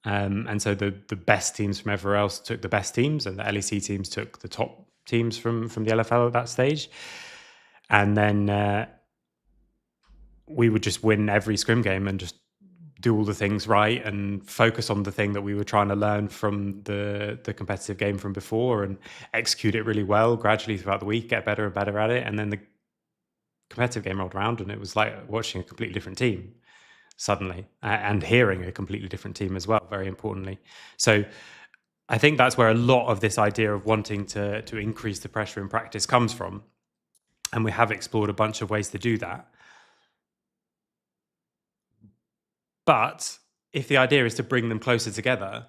And so the best teams from everywhere else took the best teams, and the LEC teams took the top teams from the LFL at that stage. And then we would just win every scrim game and just do all the things right and focus on the thing that we were trying to learn from the competitive game from before and execute it really well gradually throughout the week, get better and better at it. And then the competitive game rolled around and it was like watching a completely different team suddenly, and hearing a completely different team as well, very importantly. So I think that's where a lot of this idea of wanting to increase the pressure in practice comes from. And we have explored a bunch of ways to do that. But if the idea is to bring them closer together,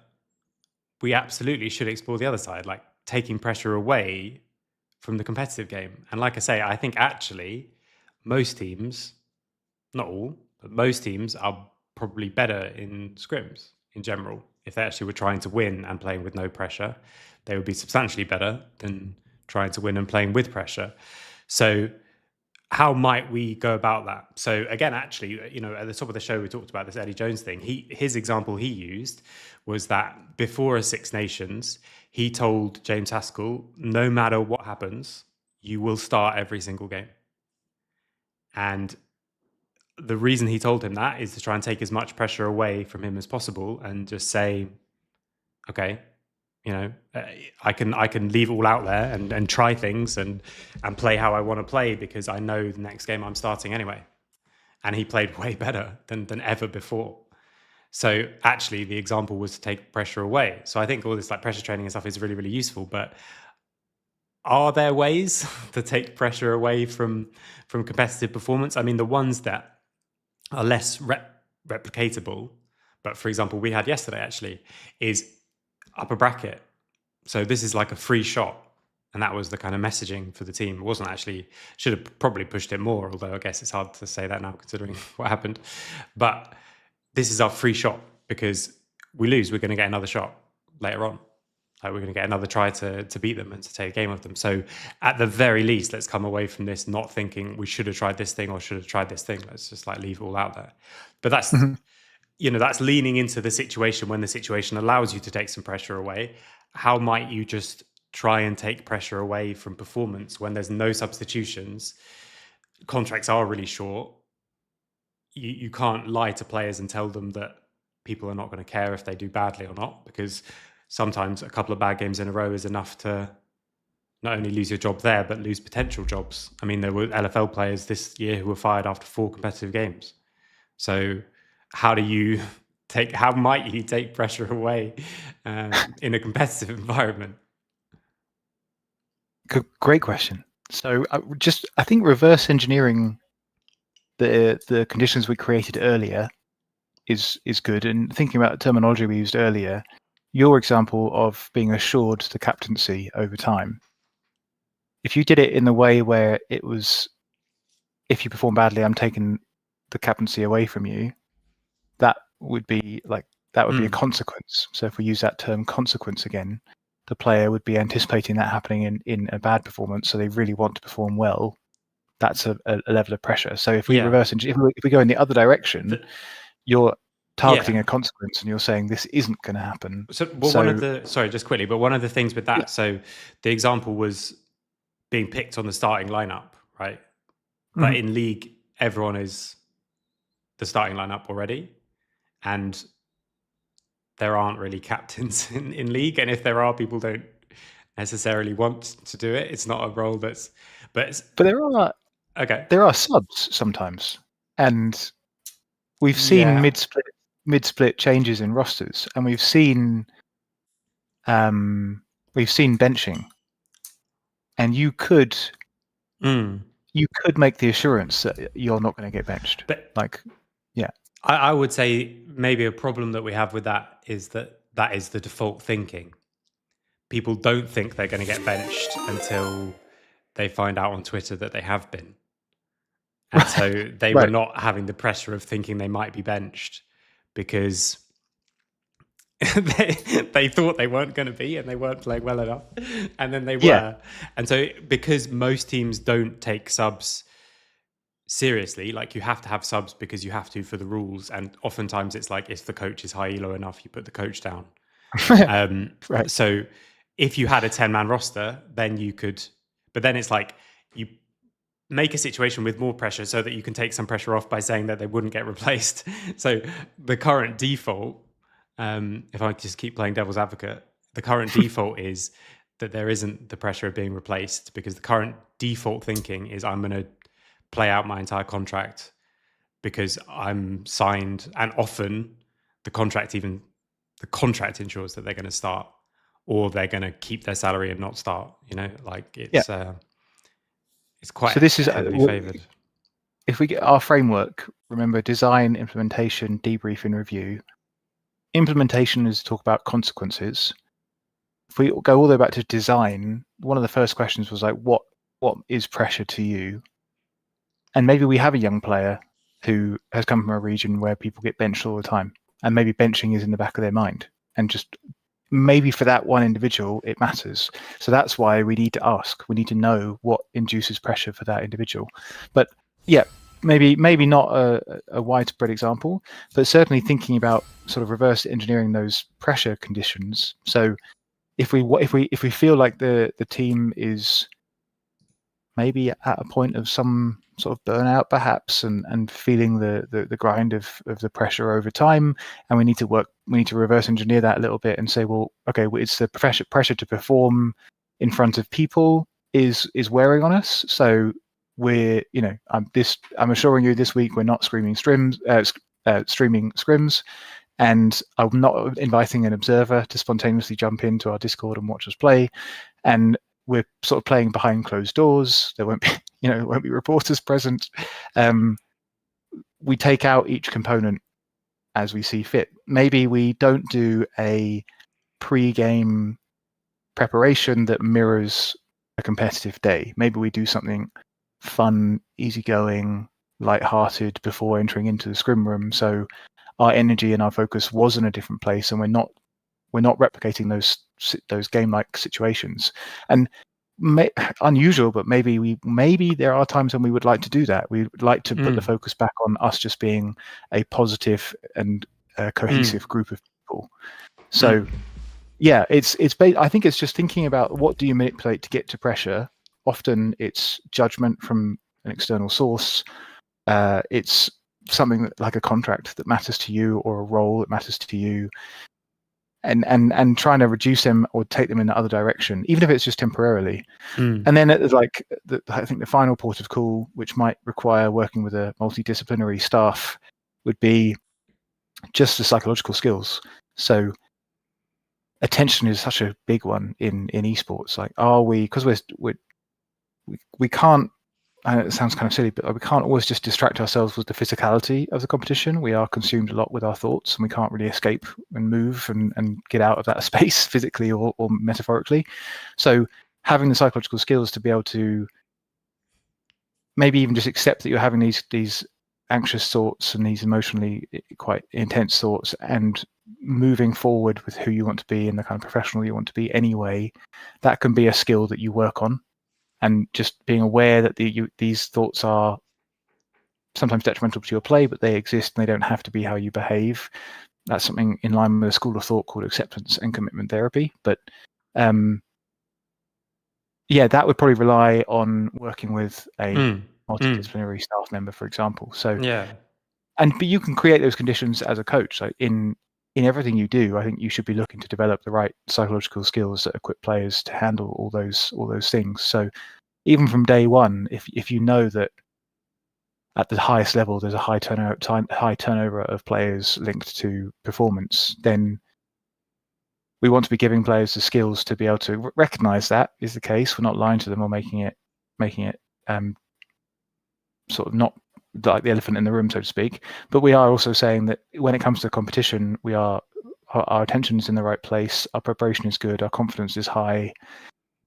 we absolutely should explore the other side, like taking pressure away from the competitive game. And like I say, I think actually most teams, not all, but most teams are probably better in scrims in general. If they actually were trying to win and playing with no pressure, they would be substantially better than trying to win and playing with pressure. So how might we go about that? So again, actually, at the top of the show, we talked about this Eddie Jones thing. His example he used was that before a Six Nations, he told James Haskell, no matter what happens, you will start every single game. And the reason he told him that is to try and take as much pressure away from him as possible and just say, okay, I can leave it all out there and try things and play how I want to play because I know the next game I'm starting anyway. And he played way better than ever before. So actually the example was to take pressure away. So I think all this like pressure training and stuff is really, really useful. But are there ways to take pressure away from competitive performance? I mean, the ones that are less replicatable, but for example, we had yesterday actually, is upper bracket. So this is like a free shot. And that was the kind of messaging for the team. It wasn't actually, should have probably pushed it more, although I guess it's hard to say that now considering what happened. But this is our free shot because we lose, we're going to get another shot later on. Like we're going to get another try to beat them and to take a game of them. So at the very least, let's come away from this not thinking we should have tried this thing or should have tried this thing. Let's just like leave it all out there. But that's, that's leaning into the situation when the situation allows you to take some pressure away. How might you just try and take pressure away from performance when there's no substitutions? Contracts are really short. You can't lie to players and tell them that people are not going to care if they do badly or not, because sometimes a couple of bad games in a row is enough to not only lose your job there, but lose potential jobs. I mean, there were LFL players this year who were fired after 4 competitive games. So how might you take pressure away in a competitive environment? Great question. So I think reverse engineering the conditions we created earlier is good. And thinking about the terminology we used earlier, your example of being assured the captaincy over time, if you did it in the way where it was, if you perform badly, I'm taking the captaincy away from you, that would be a consequence. So if we use that term consequence again, the player would be anticipating that happening in a bad performance, so they really want to perform well. That's a level of pressure. So if we if we go in the other direction, you're targeting a consequence and you're saying this isn't going to happen. One of the things with that, so the example was being picked on the starting lineup, right? But in league, everyone is the starting lineup already, and there aren't really captains in league. And if there are, people don't necessarily want to do it. It's not a role that's, but there are subs sometimes, and we've seen mid-split changes in rosters, and we've seen benching, and you could make the assurance that you're not going to get benched. But yeah, I would say maybe a problem that we have with that is that is the default thinking. People don't think they're going to get benched until they find out on Twitter that they have been. And so they were not having the pressure of thinking they might be benched because they thought they weren't going to be and they weren't playing well enough. And then they were. And so because most teams don't take subs seriously, like you have to have subs because you have to for the rules. And oftentimes it's like if the coach is high elo enough, you put the coach down. So if you had a 10-man roster, then you could, but then it's like you make a situation with more pressure so that you can take some pressure off by saying that they wouldn't get replaced. So the current default, if I just keep playing devil's advocate, the current default is that there isn't the pressure of being replaced, because the current default thinking is I'm going to play out my entire contract because I'm signed, and often the contract ensures that they're going to start or they're going to keep their salary and not start. Like Yeah. it's quite So this is heavily favored. if we get our framework. Remember, design, implementation, debrief, and review. Implementation is to talk about consequences. If we go all the way back to design, one of the first questions was like, what is pressure to you? And maybe we have a young player who has come from a region where people get benched all the time, and maybe benching is in the back of their mind, and just maybe for that one individual it matters. So that's why we need to ask. We need to know what induces pressure for that individual. But yeah, maybe not a widespread example, but certainly thinking about sort of reverse engineering those pressure conditions. So if we feel like the team is maybe at a point of some sort of burnout perhaps, and feeling the grind of the pressure over time, and we need to reverse engineer that a little bit and say, well, okay, it's the pressure to perform in front of people is wearing on us. So we're, I'm assuring you this week we're not streaming scrims, and I'm not inviting an observer to spontaneously jump into our Discord and watch us play. And we're sort of playing behind closed doors. There won't be, won't be reporters present. We take out each component as we see fit. Maybe we don't do a pre-game preparation that mirrors a competitive day. Maybe we do something fun, easygoing, light-hearted before entering into the scrim room. So our energy and our focus was in a different place, and we're not replicating those game-like situations. And unusual, but maybe there are times when we would like to do that. We would like to put the focus back on us just being a positive and cohesive group of people. So yeah, I think it's just thinking about what do you manipulate to get to pressure. Often it's judgment from an external source. It's something like a contract that matters to you, or a role that matters to you, and trying to reduce them or take them in the other direction, even if it's just temporarily. And then I think the final port of call, which might require working with a multidisciplinary staff, would be just the psychological skills. So attention is such a big one in esports. Like, because we can't, it sounds kind of silly, but we can't always just distract ourselves with the physicality of the competition. We are consumed a lot with our thoughts, and we can't really escape and move and get out of that space physically or metaphorically. So having the psychological skills to be able to maybe even just accept that you're having these anxious thoughts and these emotionally quite intense thoughts, and moving forward with who you want to be and the kind of professional you want to be anyway, that can be a skill that you work on. And just being aware that these thoughts are sometimes detrimental to your play, but they exist and they don't have to be how you behave. That's something in line with a school of thought called acceptance and commitment therapy. But yeah, that would probably rely on working with a multidisciplinary staff member, for example. So yeah, but you can create those conditions as a coach. Like in everything you do, I think you should be looking to develop the right psychological skills that equip players to handle all those things. So even from day one, if you know that at the highest level there's a high turnover of players linked to performance, then we want to be giving players the skills to be able to recognize that is the case. We're not lying to them or making it sort of not like the elephant in the room, so to speak. But we are also saying that when it comes to competition, our attention is in the right place, our preparation is good, our confidence is high,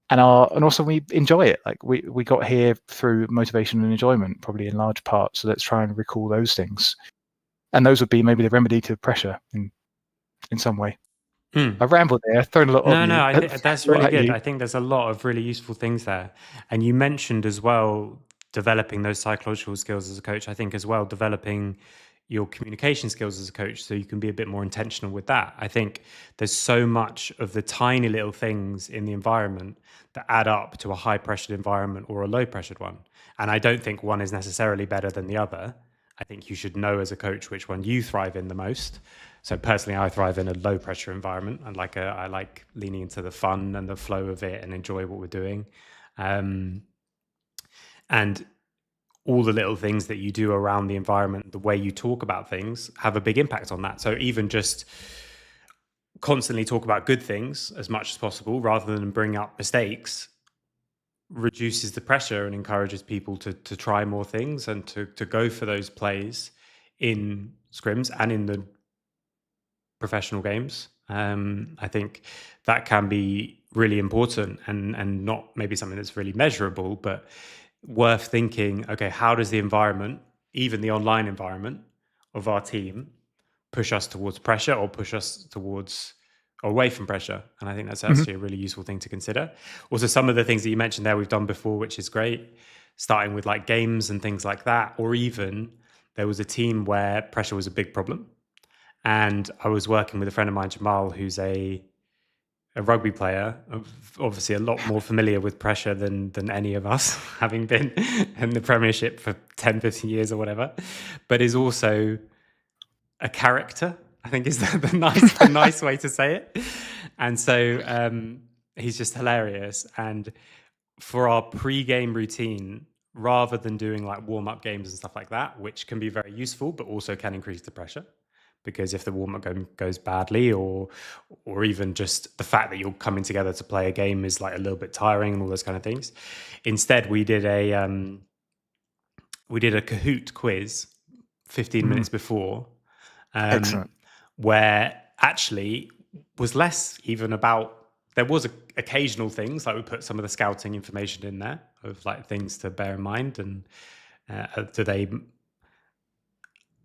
and also we enjoy it. Like we got here through motivation and enjoyment, probably in large part. So let's try and recall those things, and those would be maybe the remedy to pressure in some way. I've rambled there, thrown a lot on you. No, I think that's really good. I think there's a lot of really useful things there. And you mentioned as well developing those psychological skills as a coach. I think as well developing your communication skills as a coach, so you can be a bit more intentional with that. I think there's so much of the tiny little things in the environment that add up to a high pressured environment or a low pressured one. And I don't think one is necessarily better than the other. I think you should know as a coach which one you thrive in the most. So personally, I thrive in a low pressure environment, and I like leaning into the fun and the flow of it and enjoy what we're doing. And all the little things that you do around the environment, the way you talk about things, have a big impact on that. So even just constantly talk about good things as much as possible rather than bring up mistakes reduces the pressure and encourages people to try more things and to go for those plays in scrims and in the professional games. I think that can be really important and not maybe something that's really measurable, but worth thinking, okay, how does the environment, even the online environment of our team, push us towards pressure or push us towards away from pressure? And I think that's Mhm. actually a really useful thing to consider. Also, some of the things that you mentioned there we've done before, which is great, starting with like games and things like that, or even there was a team where pressure was a big problem. And I was working with a friend of mine, Jamal, who's a rugby player, obviously a lot more familiar with pressure than any of us, having been in the Premiership for 10, 15 years or whatever, but is also a character, I think is the nice way to say it. And so he's just hilarious. And for our pre-game routine, rather than doing like warm-up games and stuff like that, which can be very useful, but also can increase the pressure, because if the warm-up game goes badly, or even just the fact that you're coming together to play a game is like a little bit tiring and all those kind of things. Instead, we did a Kahoot quiz 15 Mm. minutes before, Excellent. where actually was less even about, there was occasional things like we put some of the scouting information in there of like things to bear in mind, and do they,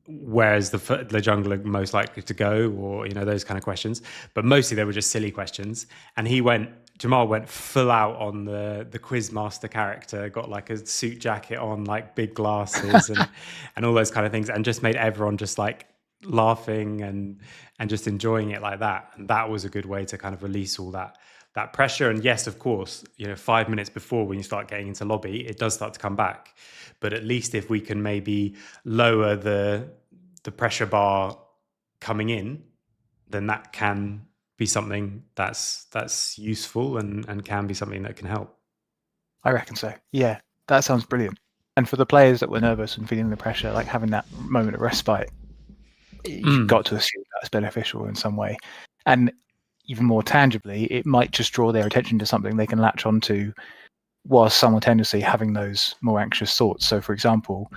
where's the jungler most likely to go, or those kind of questions. But mostly they were just silly questions, and Jamal went full out on the quizmaster character, got like a suit jacket on, like big glasses, and all those kind of things, and just made everyone just like laughing and just enjoying it like that. And that was a good way to kind of release all that pressure. And yes, of course, 5 minutes before, when you start getting into lobby, it does start to come back. But at least if we can maybe lower the pressure bar coming in, then that can be something that's useful and can be something that can help. I reckon so. Yeah, that sounds brilliant. And for the players that were nervous and feeling the pressure, like having that moment of respite, you've got to assume that's beneficial in some way. And even more tangibly, it might just draw their attention to something they can latch onto while simultaneously having those more anxious thoughts. So, for example,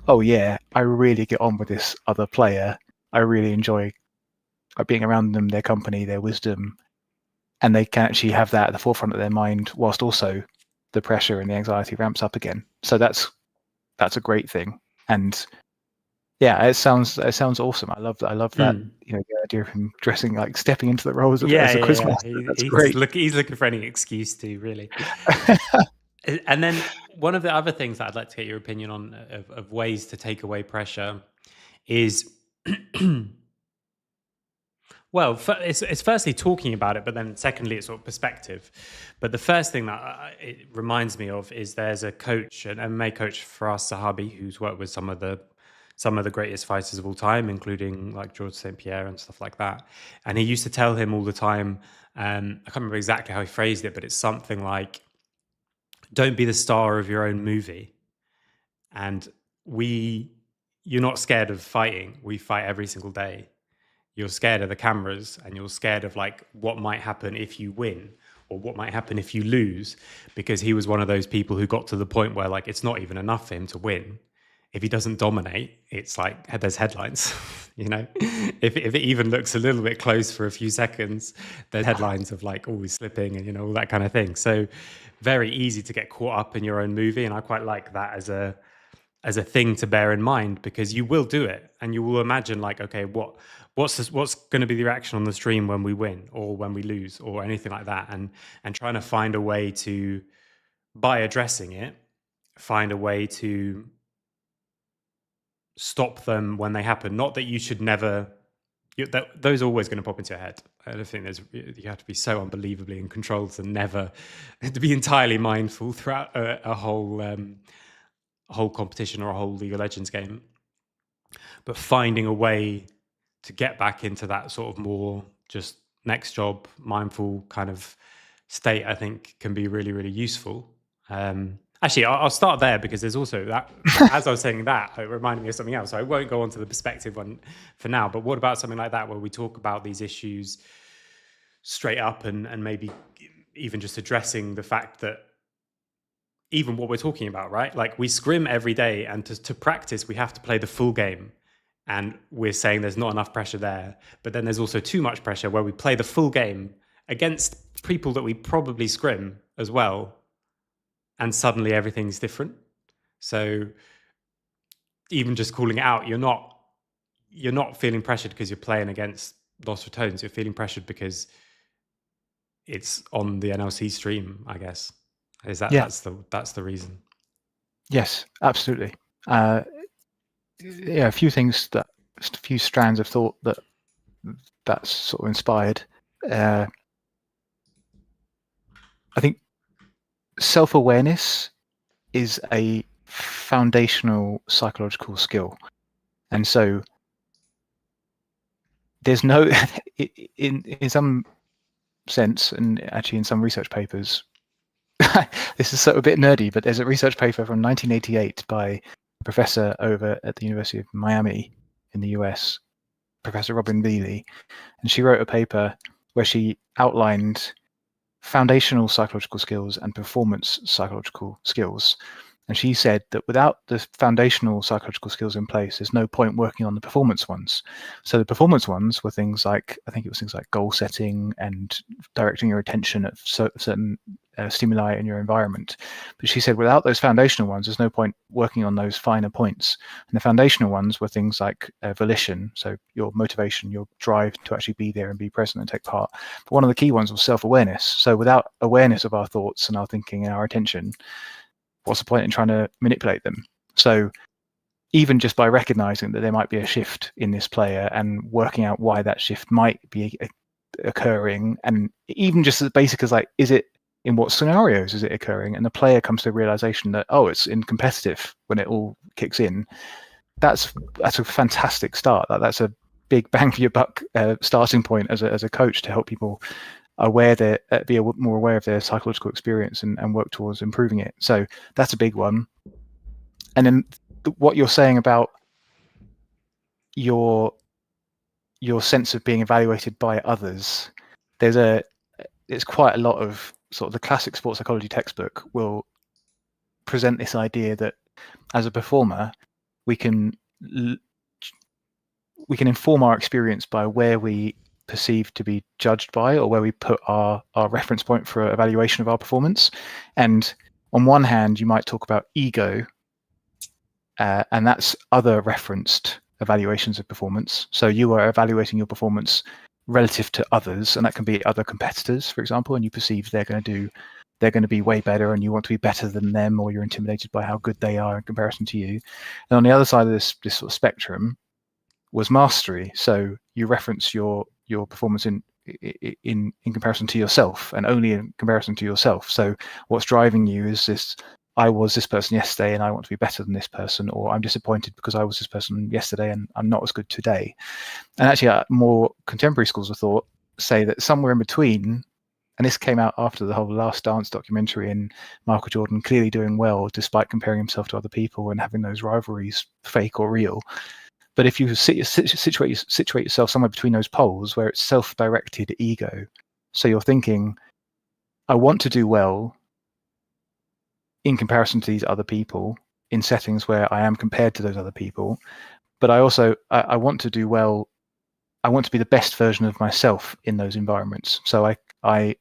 oh yeah, I really get on with this other player. I really enjoy being around them, their company, their wisdom, and they can actually have that at the forefront of their mind, whilst also the pressure and the anxiety ramps up again. So that's a great thing. And yeah, it sounds awesome. I love that. The idea of him dressing, like stepping into the role as a quizmaster. That's great. He's looking for any excuse to, really. And then one of the other things that I'd like to get your opinion on, of ways to take away pressure, is well, it's firstly talking about it, but then secondly, it's sort of perspective. But the first thing that it reminds me of is there's a coach, an MMA coach, Faraz Sahabi, who's worked with some of the greatest fighters of all time, including like George St. Pierre and stuff like that. And he used to tell him all the time, I can't remember exactly how he phrased it, but it's something like, don't be the star of your own movie. And you're not scared of fighting. We fight every single day. You're scared of the cameras, and you're scared of like what might happen if you win, or what might happen if you lose, because he was one of those people who got to the point where like it's not even enough for him to win. If he doesn't dominate, it's like there's headlines. If it even looks a little bit close for a few seconds, there's headlines of like, oh, he's slipping, and all that kind of thing. So very easy to get caught up in your own movie, and I quite like that as a thing to bear in mind, because you will do it and you will imagine like, okay, what's going to be the reaction on the stream when we win or when we lose or anything like that, and trying to find a way to, by addressing it, find a way to stop them when they happen. Not that you should never, those are always going to pop into your head. I don't think you have to be so unbelievably in control to never, to be entirely mindful throughout a whole competition or a whole League of Legends game. But finding a way to get back into that sort of more just next job, mindful kind of state, I think can be really, really useful. Actually, I'll start there, because there's also that, as I was saying that, it reminded me of something else. So I won't go on to the perspective one for now, but what about something like that, where we talk about these issues straight up and maybe even just addressing the fact that even what we're talking about, right? Like we scrim every day, and to practice, we have to play the full game. And we're saying there's not enough pressure there. But then there's also too much pressure where we play the full game against people that we probably scrim as well. And suddenly everything's different. So even just calling it out, you're not feeling pressured because you're playing against lost returns. You're feeling pressured because it's on the NLC stream, I guess. Is that that's the reason? Yes, absolutely. Yeah, a few strands of thought that's sort of inspired. I think self-awareness is a foundational psychological skill, and so there's no in some sense, and actually in some research papers, this is sort of a bit nerdy, but there's a research paper from 1988 by a professor over at the University of Miami in the US, Professor Robin Bealey, and she wrote a paper where she outlined foundational psychological skills and performance psychological skills. And she said that without the foundational psychological skills in place, there's no point working on the performance ones. So the performance ones were things like, I think it was things like goal setting and directing your attention at certain stimuli in your environment. But she said without those foundational ones, there's no point working on those finer points. And the foundational ones were things like volition, so your motivation, your drive to actually be there and be present and take part. But one of the key ones was self-awareness. So without awareness of our thoughts and our thinking and our attention, what's the point in trying to manipulate them? So even just by recognizing that there might be a shift in this player and working out why that shift might be occurring, and even just as basic as like, is it in what scenarios is it occurring? And the player comes to the realization that, oh, it's in competitive when it all kicks in. That's a fantastic start. That's a big bang for your buck starting point as a coach to help people be more aware of their psychological experience and work towards improving it. So that's a big one. And then what you're saying about your sense of being evaluated by others, it's quite a lot of sort of the classic sports psychology textbook will present this idea that as a performer, we can inform our experience by where we perceived to be judged by, or where we put our reference point for evaluation of our performance. And on one hand, you might talk about ego, and that's other referenced evaluations of performance. So you are evaluating your performance relative to others, and that can be other competitors, for example, and you perceive they're going to be way better, and you want to be better than them, or you're intimidated by how good they are in comparison to you. And on the other side of this sort of spectrum was mastery. So you reference your performance in comparison to yourself, and only in comparison to yourself. So what's driving you is this: I was this person yesterday and I want to be better than this person, or I'm disappointed because I was this person yesterday and I'm not as good today. And actually, more contemporary schools of thought say that somewhere in between, and this came out after the whole Last Dance documentary and Michael Jordan clearly doing well despite comparing himself to other people and having those rivalries, fake or real. But if you situate yourself somewhere between those poles where it's self-directed ego, so you're thinking, I want to do well in comparison to these other people in settings where I am compared to those other people, but I also I want to do well. I want to be the best version of myself in those environments. So I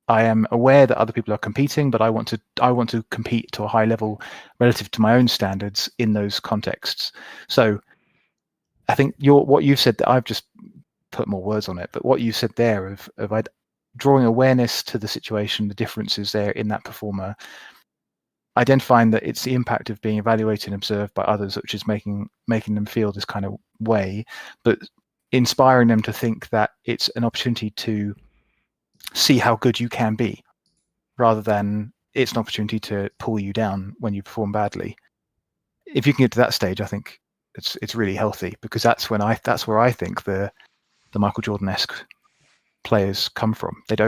am aware that other people are competing, but I want to compete to a high level relative to my own standards in those contexts. So I think what you've said, that I've just put more words on it, but what you said there of drawing awareness to the situation, the differences there in that performer, identifying that it's the impact of being evaluated and observed by others, which is making them feel this kind of way, but inspiring them to think that it's an opportunity to see how good you can be, rather than it's an opportunity to pull you down when you perform badly. If you can get to that stage, I think it's really healthy, because that's where I think the Michael Jordan-esque players come from. They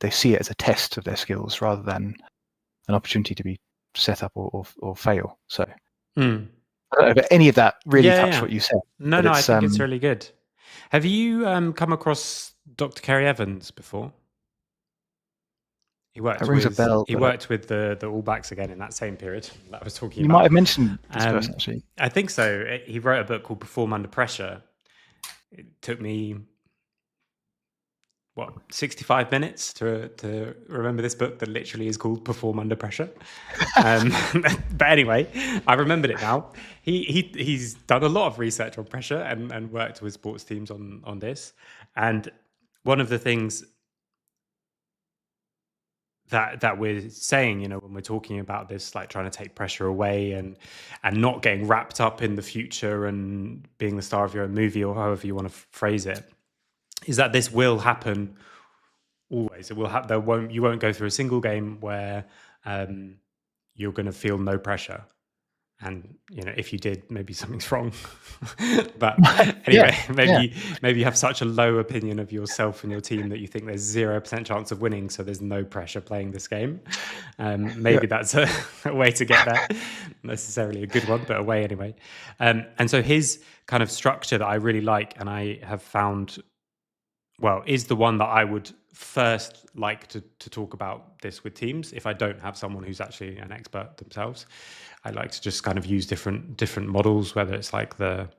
see it as a test of their skills rather than an opportunity to be set up or fail. So I don't know if any of that really touched what you said. No, I think it's really good. Have you come across Dr. Kerry Evans before? He That rings a bell, but worked with the All Blacks again in that same period that I was talking you might about. have mentioned this person actually. I think so. He wrote a book called Perform Under Pressure. It took me 65 minutes to remember this book that literally is called Perform Under Pressure. But anyway, I remembered it now. He's done a lot of research on pressure and worked with sports teams on this. And one of the things that we're saying, when we're talking about this, like trying to take pressure away and not getting wrapped up in the future and being the star of your own movie, or however you want to phrase it, is that this will happen always. It will happen. You won't go through a single game where you're going to feel no pressure. And if you did, maybe something's wrong. But anyway, maybe you have such a low opinion of yourself and your team that you think there's 0% chance of winning, so there's no pressure playing this game. Maybe that's a way to get there. Not necessarily a good one, but a way anyway. And so his kind of structure that I really like, and I have found, is the one that I would first like to talk about this with teams if I don't have someone who's actually an expert themselves. I like to just kind of use different models, whether it's like the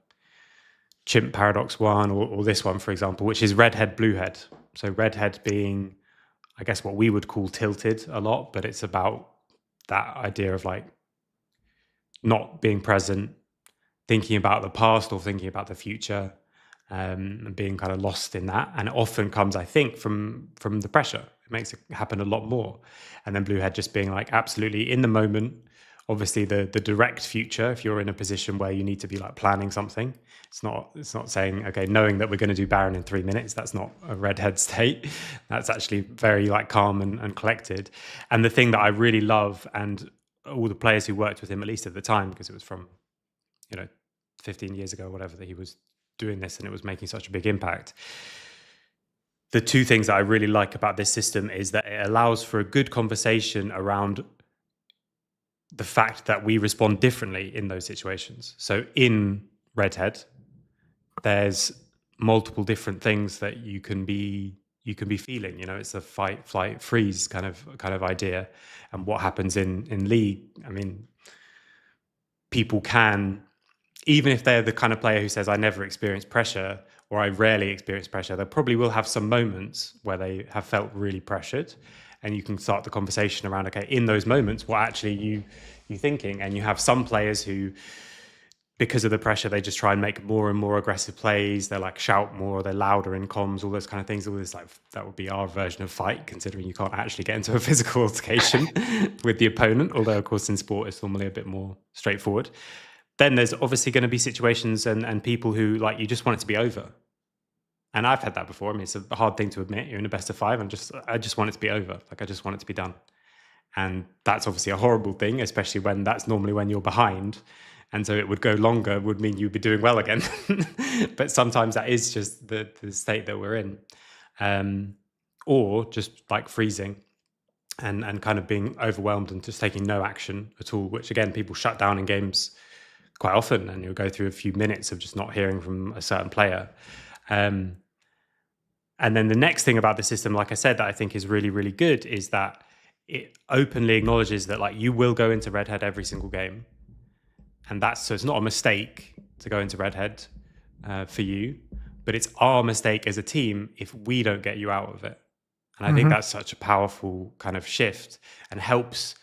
chimp paradox one or this one, for example, which is red head, blue head. So red head being, I guess, what we would call tilted a lot, but it's about that idea of like not being present, thinking about the past or thinking about the future, and being kind of lost in that. And it often comes, I think, from the pressure. It makes it happen a lot more. And then blue head just being like absolutely in the moment. Obviously the direct future, if you're in a position where you need to be like planning something, it's not saying, okay, knowing that we're going to do Baron in 3 minutes, that's not a redhead state. That's actually very like calm and collected. And the thing that I really love, and all the players who worked with him, at least at the time, because it was from 15 years ago or whatever that he was doing this and it was making such a big impact. The two things that I really like about this system is that it allows for a good conversation around the fact that we respond differently in those situations. So in redhead, there's multiple different things that you can be feeling. It's a fight, flight, freeze kind of idea. And what happens in league, I mean, people can, even if they're the kind of player who says, I never experience pressure or I rarely experience pressure, they probably will have some moments where they have felt really pressured. And you can start the conversation around, okay, in those moments, what actually you thinking? And you have some players who, because of the pressure, they just try and make more and more aggressive plays. They're like shout more, they're louder in comms, all those kind of things. All this, like, that would be our version of fight, considering you can't actually get into a physical altercation with the opponent. Although, of course, in sport, it's normally a bit more straightforward. Then there's obviously going to be situations and people who, like, you just want it to be over. And I've had that before. I mean, it's a hard thing to admit. You're in a best of five, and I just want it to be over. Like, I just want it to be done. And that's obviously a horrible thing, especially when that's normally when you're behind. And so it would go longer, would mean you'd be doing well again. But sometimes that is just the state that we're in. Or just like freezing and kind of being overwhelmed and just taking no action at all, which again, people shut down in games quite often, and you'll go through a few minutes of just not hearing from a certain player. And then the next thing about the system, like I said, that I think is really, really good is that it openly acknowledges that, like, you will go into redhead every single game. And so it's not a mistake to go into redhead for you, but it's our mistake as a team if we don't get you out of it. And I think that's such a powerful kind of shift and helps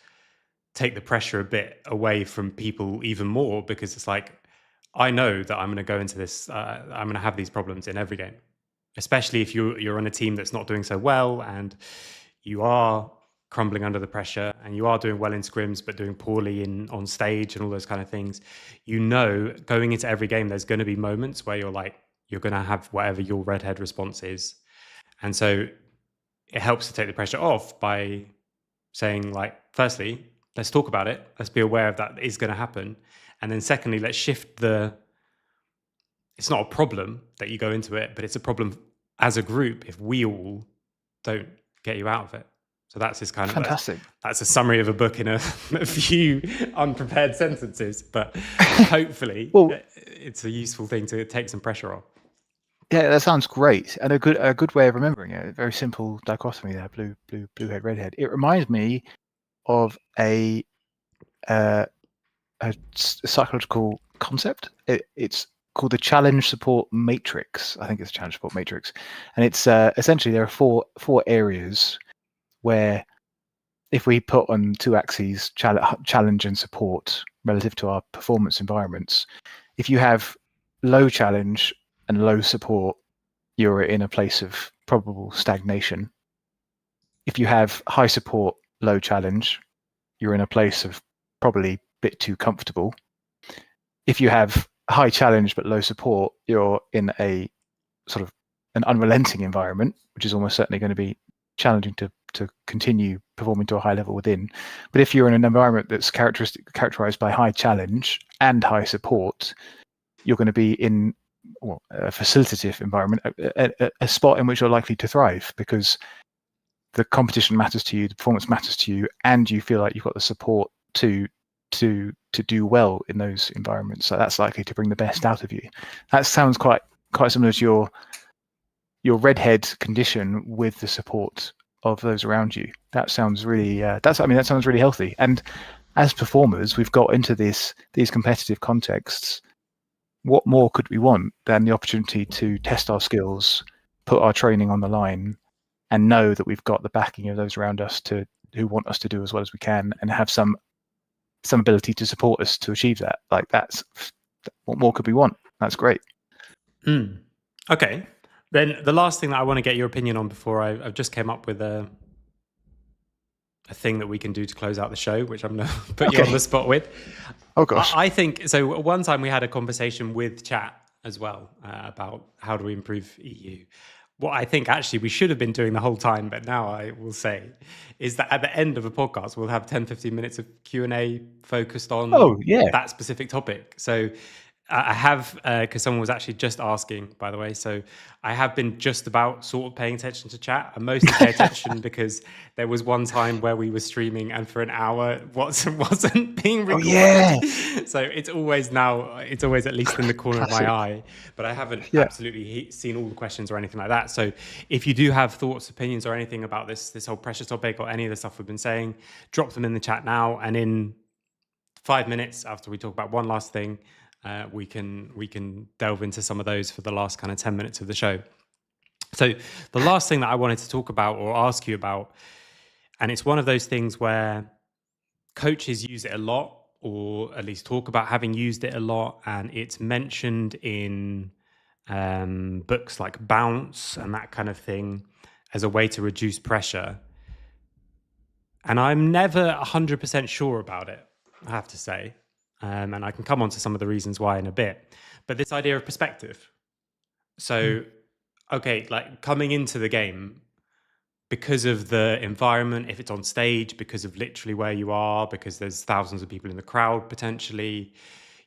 take the pressure a bit away from people even more, because it's like, I know that I'm going to go into this, I'm going to have these problems in every game, especially if you're on a team that's not doing so well and you are crumbling under the pressure and you are doing well in scrims but doing poorly on stage and all those kind of things. Going into every game, there's going to be moments where you're going to have whatever your redhead response is. And so it helps to take the pressure off by saying, like, firstly, let's talk about it. Let's be aware of that is going to happen. And then secondly, let's shift it's not a problem that you go into it, but it's a problem as a group if we all don't get you out of it. So that's his kind Fantastic. That's a summary of a book in a few unprepared sentences, but hopefully it's a useful thing to take some pressure off. Yeah, that sounds great, and a good way of remembering it. A very simple dichotomy there: blue head, red head. It reminds me of a psychological concept. It's called the challenge support matrix. I think it's a challenge support matrix, and it's essentially there are four areas where if we put on two axes, challenge and support relative to our performance environments, if you have low challenge and low support, you're in a place of probable stagnation. If you have high support, low challenge, you're in a place of probably a bit too comfortable. If you have high challenge but low support, you're in a sort of an unrelenting environment, which is almost certainly going to be challenging to continue performing to a high level within. But if you're in an environment that's characterized by high challenge and high support, you're going to be in a facilitative environment, a spot in which you're likely to thrive because the competition matters to you, the performance matters to you, and you feel like you've got the support to do well in those environments. So that's likely to bring the best out of you. That sounds quite similar to your redhead condition with the support of those around you. That sounds really that sounds really healthy. And as performers, we've got into these competitive contexts. What more could we want than the opportunity to test our skills, put our training on the line, and know that we've got the backing of those around us who want us to do as well as we can, and have some ability to support us to achieve that. Like that's what more could we want? That's great. Okay. Then the last thing that I want to get your opinion on before I've just came up with a thing that we can do to close out the show, which I'm going to put you on the spot with. Oh gosh. I think so. One time we had a conversation with chat as well about how do we improve EU. What I think actually we should have been doing the whole time, but now I will say, is that at the end of a podcast, we'll have 10, 15 minutes of Q&A focused on that specific topic. So I have, because someone was actually just asking, by the way, so I have been just about sort of paying attention to chat. I mostly pay attention because there was one time where we were streaming and for an hour Watson wasn't being recorded. So it's always at least in the corner of my eye, but I haven't absolutely seen all the questions or anything like that. So if you do have thoughts, opinions or anything about this whole pressure topic or any of the stuff we've been saying, drop them in the chat now. And in 5 minutes after we talk about one last thing, we can delve into some of those for the last kind of 10 minutes of the show. So the last thing that I wanted to talk about or ask you about, and it's one of those things where coaches use it a lot, or at least talk about having used it a lot, and it's mentioned in books like Bounce and that kind of thing as a way to reduce pressure. And I'm never 100% sure about it, I have to say. And I can come on to some of the reasons why in a bit. But this idea of perspective. So, okay, like coming into the game, because of the environment, if it's on stage, because of literally where you are, because there's thousands of people in the crowd potentially,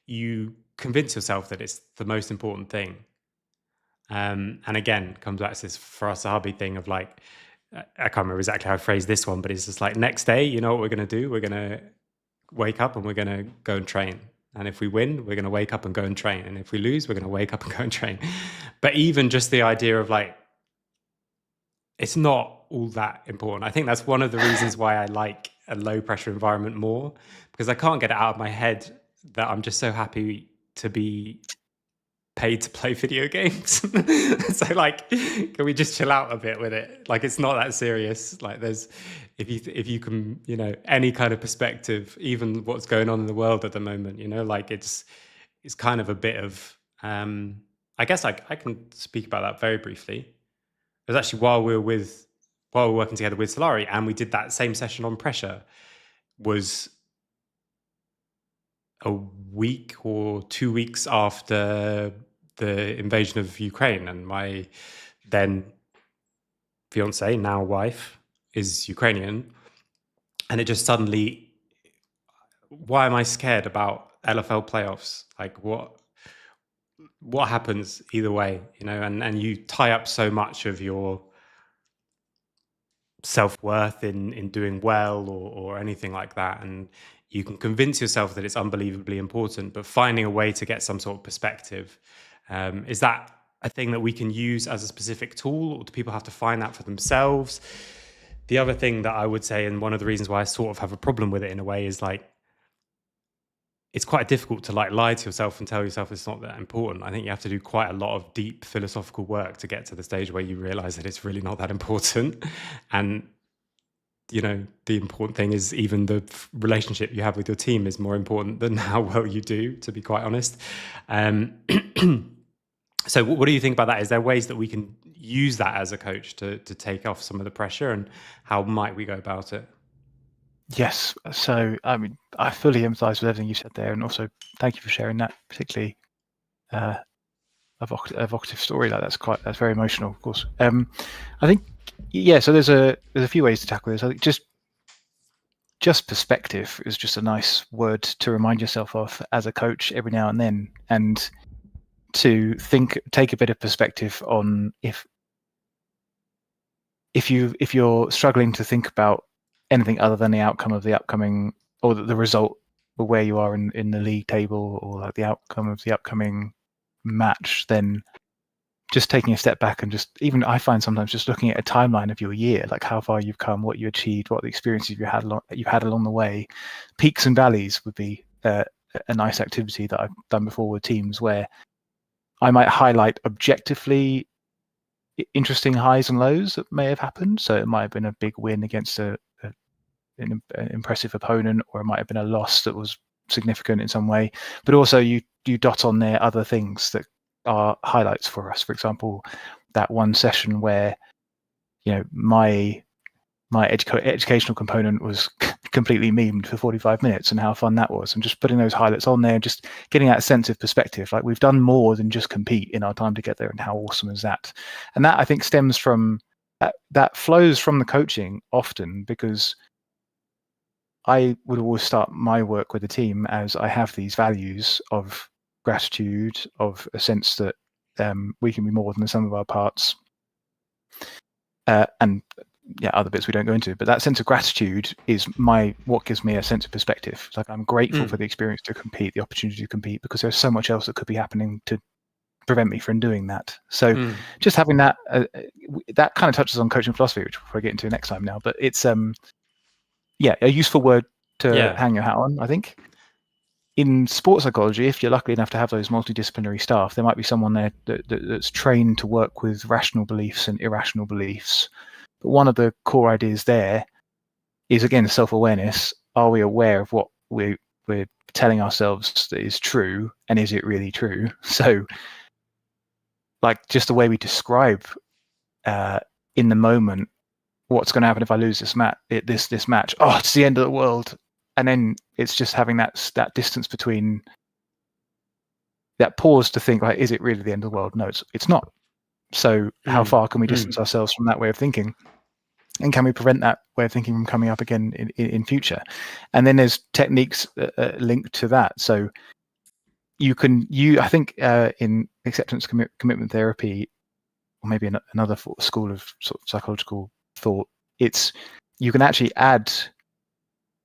you convince yourself that it's the most important thing. And again, comes back to this for us, a hobby thing of like, I can't remember exactly how I phrased this one, but it's just like next day, you know what we're going to do? We're going to wake up and we're going to go and train. And if we win, we're going to wake up and go and train. And if we lose, we're going to wake up and go and train. But even just the idea of like, it's not all that important. I think that's one of the reasons why I like a low pressure environment more, because I can't get it out of my head that I'm just so happy to be paid to play video games. So like, can we just chill out a bit with it? Like, it's not that serious. Like there's, if you can, you know, any kind of perspective, even what's going on in the world at the moment, you know, like it's kind of a bit of, I guess I can speak about that very briefly. It was actually while we were working together with Solari and we did that same session on pressure, was a week or 2 weeks after the invasion of Ukraine, and my then fiance, now wife, is Ukrainian, and it just suddenly, why am I scared about LFL playoffs? Like what happens either way, you know? And you tie up so much of your self-worth in doing well or anything like that, and you can convince yourself that it's unbelievably important, but finding a way to get some sort of perspective, is that a thing that we can use as a specific tool, or do people have to find that for themselves? The other thing that I would say, and one of the reasons why I sort of have a problem with it in a way, is like, it's quite difficult to like lie to yourself and tell yourself it's not that important. I think you have to do quite a lot of deep philosophical work to get to the stage where you realize that it's really not that important. And the important thing is even the relationship you have with your team is more important than how well you do, to be quite honest. So what do you think about that? Is there ways that we can use that as a coach to take off some of the pressure, and how might we go about it? Yes. So, I mean, I fully empathise with everything you said there, and also thank you for sharing that particularly evocative story. Like that's very emotional, of course. I think, yeah. So there's a few ways to tackle this. I think just perspective is just a nice word to remind yourself of as a coach every now and then, and to take a bit of perspective on if you're struggling to think about anything other than the outcome of the upcoming, or the result, or where you are in the league table, or like the outcome of the upcoming match, then just taking a step back and just, even I find sometimes just looking at a timeline of your year, like how far you've come, what you achieved, what the experiences you had along the way. Peaks and valleys would be a nice activity that I've done before with teams, where I might highlight objectively interesting highs and lows that may have happened. So it might have been a big win against an impressive opponent, or it might have been a loss that was significant in some way. But also you dot on there other things that are highlights for us. For example, that one session where my educational component was completely memed for 45 minutes, and how fun that was, and just putting those highlights on there, just getting that sense of perspective, like we've done more than just compete in our time together, and how awesome is that. And that, I think, stems from that flows from the coaching often, because I would always start my work with the team as I have these values of gratitude, of a sense that we can be more than the sum of our parts, and other bits we don't go into. But that sense of gratitude is what gives me a sense of perspective. Like, I'm grateful for the experience to compete, the opportunity to compete, because there's so much else that could be happening to prevent me from doing that. So just having that, that kind of touches on coaching philosophy, which we'll probably get into next time now. But it's a useful word to hang your hat on, I think. In sports psychology, if you're lucky enough to have those multidisciplinary staff, there might be someone there that's trained to work with rational beliefs and irrational beliefs. But one of the core ideas there is, again, self-awareness. Are we aware of what we're telling ourselves that is true, and is it really true? So, like, just the way we describe in the moment what's going to happen if I lose this match. Oh, it's the end of the world. And then it's just having that distance between, that pause to think, like, is it really the end of the world? No, it's not. So how far can we distance ourselves from that way of thinking? And can we prevent that way of thinking from coming up again in future? And then there's techniques linked to that. So I think in acceptance commitment therapy, or maybe another school of sort of psychological thought, you can actually add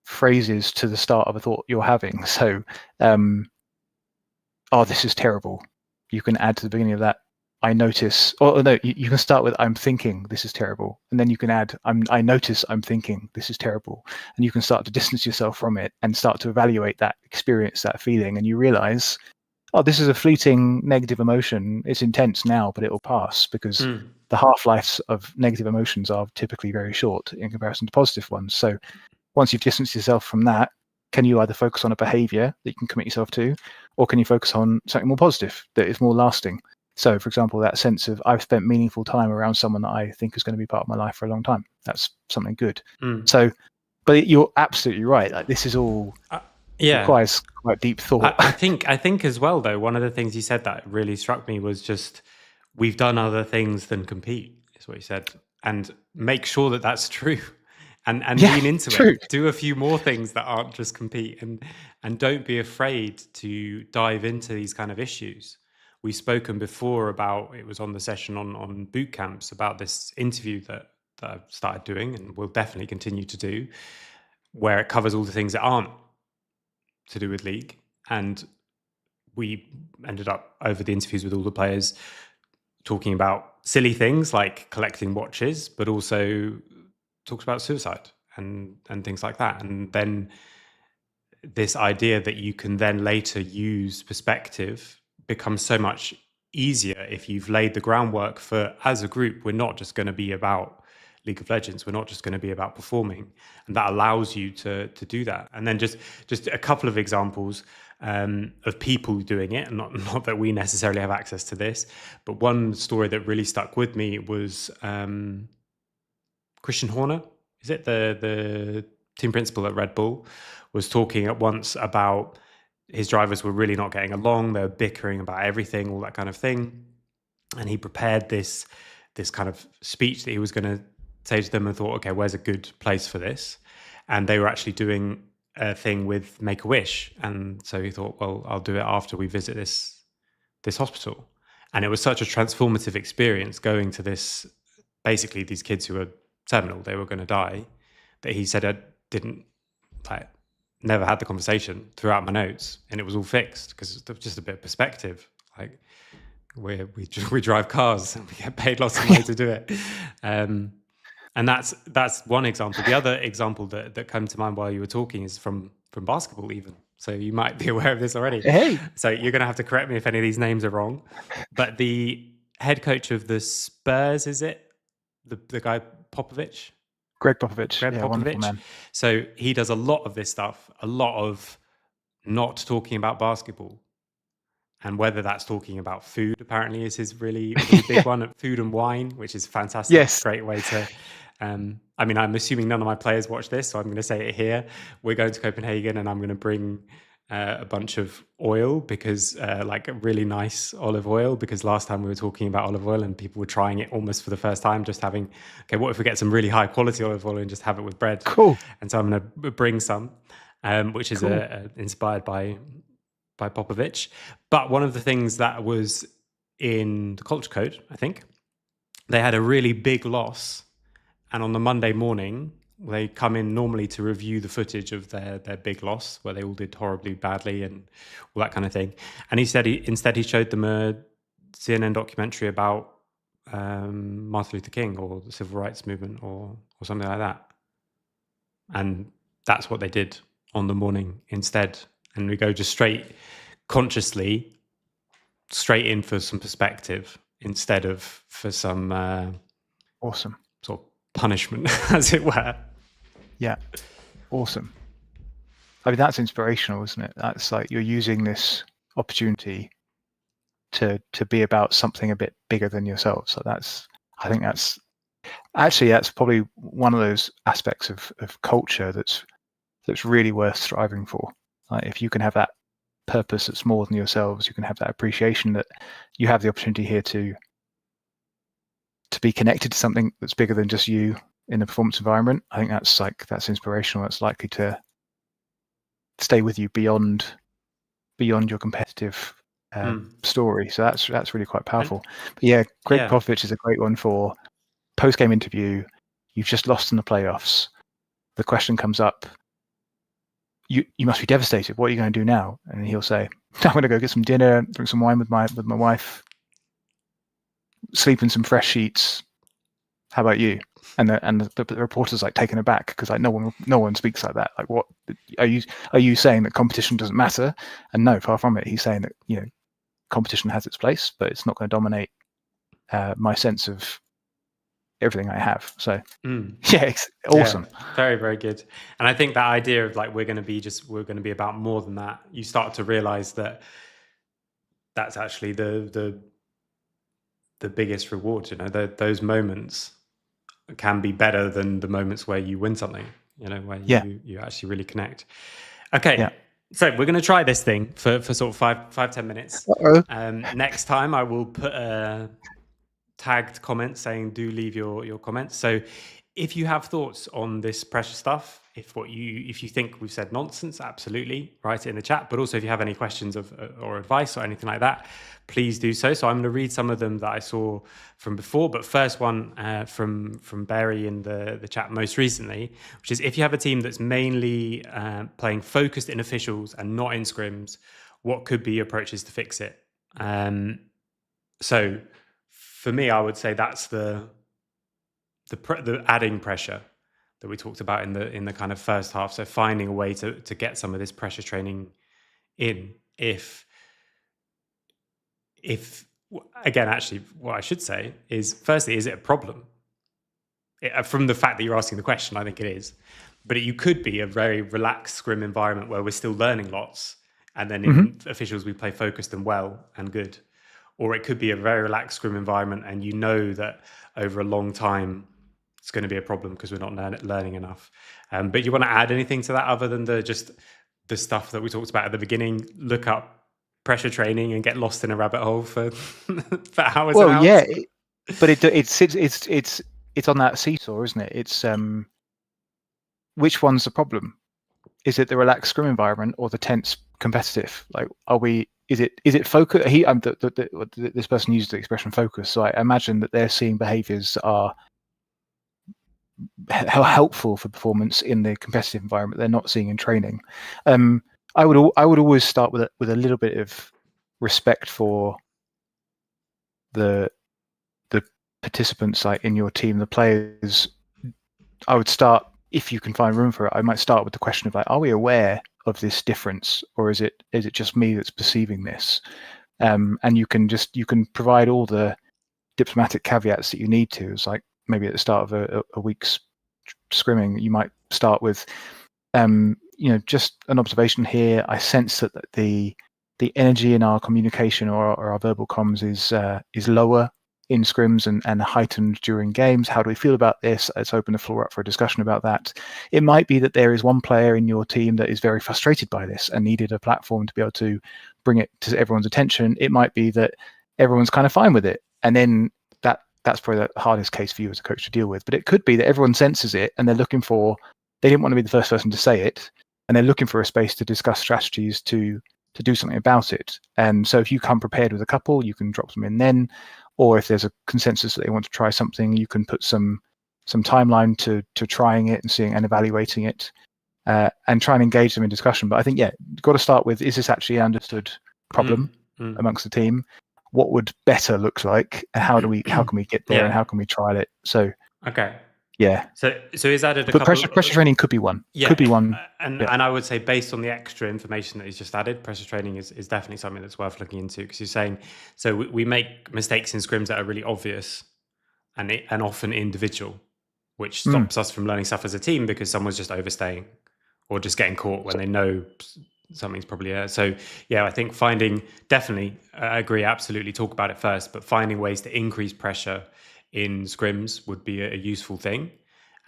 phrases to the start of a thought you're having. So, oh, this is terrible. You can add to the beginning of that, I notice, or no, you can start with, I'm thinking this is terrible. And then you can add, I notice I'm thinking this is terrible. And you can start to distance yourself from it and start to evaluate that experience, that feeling. And you realize, oh, this is a fleeting negative emotion. It's intense now, but it will pass, because the half-lives of negative emotions are typically very short in comparison to positive ones. So once you've distanced yourself from that, can you either focus on a behavior that you can commit yourself to, or can you focus on something more positive that is more lasting? So, for example, that sense of, I've spent meaningful time around someone that I think is going to be part of my life for a long time. That's something good. So, but you're absolutely right. Like, this is all requires quite deep thought. I think as well, though, one of the things you said that really struck me was just, we've done other things than compete, is what you said. And make sure that that's true. And lean into it. Do a few more things that aren't just compete, and don't be afraid to dive into these kind of issues. We've spoken before about, it was on the session on boot camps, about this interview that I've started doing, and will definitely continue to do, where it covers all the things that aren't to do with league. And we ended up, over the interviews with all the players, talking about silly things like collecting watches, but also talks about suicide and things like that. And then this idea that you can then later use perspective becomes so much easier if you've laid the groundwork for, as a group, we're not just going to be about League of Legends, we're not just going to be about performing, and that allows you to do that. And then just a couple of examples of people doing it, and not that we necessarily have access to this, but one story that really stuck with me was Christian Horner, is it the team principal at Red Bull, was talking at once about his drivers were really not getting along. They were bickering about everything, all that kind of thing. And he prepared this kind of speech that he was going to say to them and thought, okay, where's a good place for this? And they were actually doing a thing with Make-A-Wish. And so he thought, well, I'll do it after we visit this hospital. And it was such a transformative experience going to this, basically these kids who were terminal, they were going to die, that he said I didn't, like, never had the conversation throughout my notes, and it was all fixed because it's just a bit of perspective. Like we drive cars and we get paid lots of money to do it. And that's one example. The other example that came to mind while you were talking is from basketball even. So you might be aware of this already. Hey, So you're going to have to correct me if any of these names are wrong. But the head coach of the Spurs, is it? The guy Popovich? Greg Popovich. Greg Yeah, Popovich. wonderful man. So he does a lot of this stuff, a lot of not talking about basketball. And whether that's talking about food, apparently, is his really, really big one, food and wine, which is fantastic. Yes. Great way to. I mean, I'm assuming none of my players watch this, so I'm going to say it here. We're going to Copenhagen, and I'm going to bring a bunch of oil, because like a really nice olive oil, because last time we were talking about olive oil and people were trying it almost for the first time, just having, okay, what if we get some really high quality olive oil and just have it with bread? Cool. And so I'm going to bring some, which is Cool. inspired by Popovich. But one of the things that was in the culture code, I think, they had a really big loss, and on the Monday morning they come in normally to review the footage of their big loss, where they all did horribly badly and all that kind of thing. And he said instead he showed them a CNN documentary about Martin Luther King or the civil rights movement or something like that. And that's what they did on the morning instead. And we go just consciously straight in for some perspective instead of for some Awesome. sort of punishment, as it were. Yeah. Awesome. I mean, that's inspirational, isn't it? That's like you're using this opportunity to be about something a bit bigger than yourself. So I think that's probably one of those aspects of culture that's really worth striving for. Like, if you can have that purpose that's more than yourselves, you can have that appreciation that you have the opportunity here to be connected to something that's bigger than just you in the performance environment. I think that's inspirational. That's likely to stay with you beyond your competitive story. So that's really quite powerful. But yeah, Greg Popovich is a great one for post-game interview. You've just lost in the playoffs. The question comes up, you must be devastated. What are you going to do now? And he'll say, I'm going to go get some dinner, drink some wine with my wife, sleep in some fresh sheets. How about you? And the reporter's like taken aback, because like no one speaks like that. Like, what are you saying, that competition doesn't matter? And no, far from it. He's saying that competition has its place, but it's not going to dominate my sense of everything I have. So yeah, it's awesome. Yeah, very, very good. And I think that idea of like we're going to be about more than that. You start to realize that that's actually the biggest reward. Those moments can be better than the moments where you win something. Where you actually really connect. Okay. Yeah. So we're going to try this thing for sort of 5-10 minutes. Next time I will put a tagged comment saying do leave your comments. So if you have thoughts on this pressure stuff, if you think we've said nonsense, absolutely write it in the chat. But also if you have any questions or advice or anything like that, please do so. So I'm going to read some of them that I saw from before. But first one from Barry in the chat most recently, which is, if you have a team that's mainly playing focused in officials and not in scrims, what could be your approaches to fix it? So for me, I would say that's the adding pressure that we talked about in the kind of first half. So finding a way to get some of this pressure training in. If again, actually, what I should say is, firstly, is it a problem? From the fact that you're asking the question, I think it is. But you could be a very relaxed scrim environment where we're still learning lots, and then in officials we play focused and well and good. Or it could be a very relaxed scrim environment, and you know that over a long time it's going to be a problem because we're not learning enough. But you want to add anything to that other than just the stuff that we talked about at the beginning? Look up pressure training and get lost in a rabbit hole for for hours and hours. Yeah, but it's on that seesaw, isn't it? It's which one's the problem? Is it the relaxed scrim environment or the tense competitive? Like, is it focus? This person used the expression focus, so I imagine that they're seeing behaviours that are helpful for performance in the competitive environment they're not seeing in training. I would always start with a little bit of respect for the participants, like in your team, the players. I would start, if you can find room for it, I might start with the question of, like, are we aware of this difference, or is it just me that's perceiving this? And you can provide all the diplomatic caveats that you need to. It's like maybe at the start of a week's scrimming, you might start with, just an observation here. I sense that the energy in our communication or our verbal comms is lower in scrims and heightened during games. How do we feel about this? Let's open the floor up for a discussion about that. It might be that there is one player in your team that is very frustrated by this and needed a platform to be able to bring it to everyone's attention. It might be that everyone's kind of fine with it, and then that's probably the hardest case for you as a coach to deal with. But it could be that everyone senses it and they didn't want to be the first person to say it, and they're looking for a space to discuss strategies to do something about it. And so if you come prepared with a couple, you can drop them in then, or if there's a consensus that they want to try something, you can put some timeline to trying it and seeing and evaluating it, and try and engage them in discussion. But I think, you've got to start with, is this actually an understood problem amongst the team? What would better look like, and how can we get there, and how can we trial it? So so is added but pressure training could be one. And I would say, based on the extra information that he's just added, pressure training is definitely something that's worth looking into, because you're saying, so we make mistakes in scrims that are really obvious and often individual, which stops us from learning stuff as a team because someone's just overstaying or just getting caught when they know something's probably there. So I think I agree, absolutely, talk about it first, but finding ways to increase pressure in scrims would be a useful thing.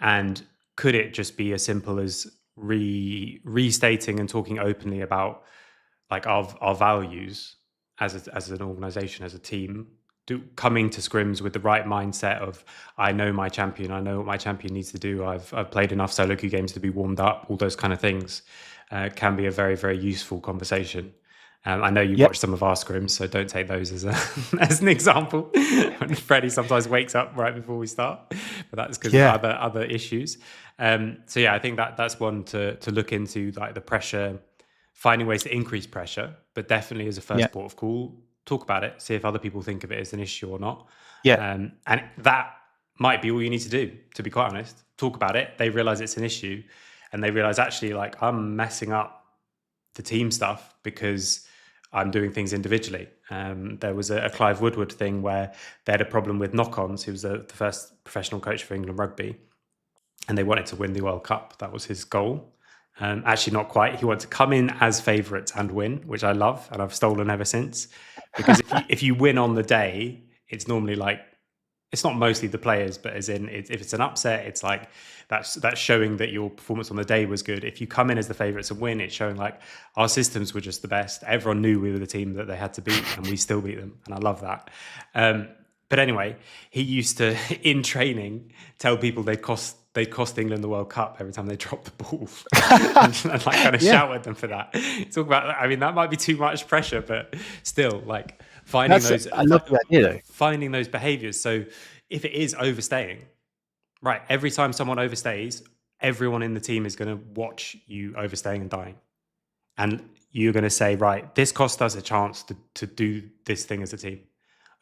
And could it just be as simple as restating and talking openly about, like, our values as an organization, as a team, coming to scrims with the right mindset of, I know my champion, I know what my champion needs to do, I've played enough solo queue games to be warmed up, all those kind of things can be a very, very useful conversation. I know you've watched some of our scrims, so don't take those as as an example. Freddie sometimes wakes up right before we start, but that's because of other issues. I think that's one to look into, like the pressure, finding ways to increase pressure, but definitely as a first port of call, talk about it, see if other people think of it as an issue or not. And that might be all you need to do, to be quite honest. Talk about it, they realize it's an issue, and they realize, actually, like, I'm messing up the team stuff because I'm doing things individually. There was a Clive Woodward thing where they had a problem with knock-ons. He was the first professional coach for England rugby, and they wanted to win the World Cup. That was his goal. Actually, not quite. He wanted to come in as favourites and win, which I love, and I've stolen ever since. Because if you win on the day, it's normally like, it's not mostly the players, but as in, if it's an upset, it's like that's showing that your performance on the day was good. If you come in as the favourites and win, it's showing like our systems were just the best. Everyone knew we were the team that they had to beat, and we still beat them, and I love that. But anyway, he used to, in training, tell people they'd cost England the World Cup every time they dropped the ball, and like kind of shout at them for that. Talk about, I mean, that might be too much pressure, but still, like, finding those. I love that idea, though. Finding those behaviours. So if it is overstaying, right, every time someone overstays, everyone in the team is going to watch you overstaying and dying, and you're going to say, right, this cost us a chance to do this thing as a team.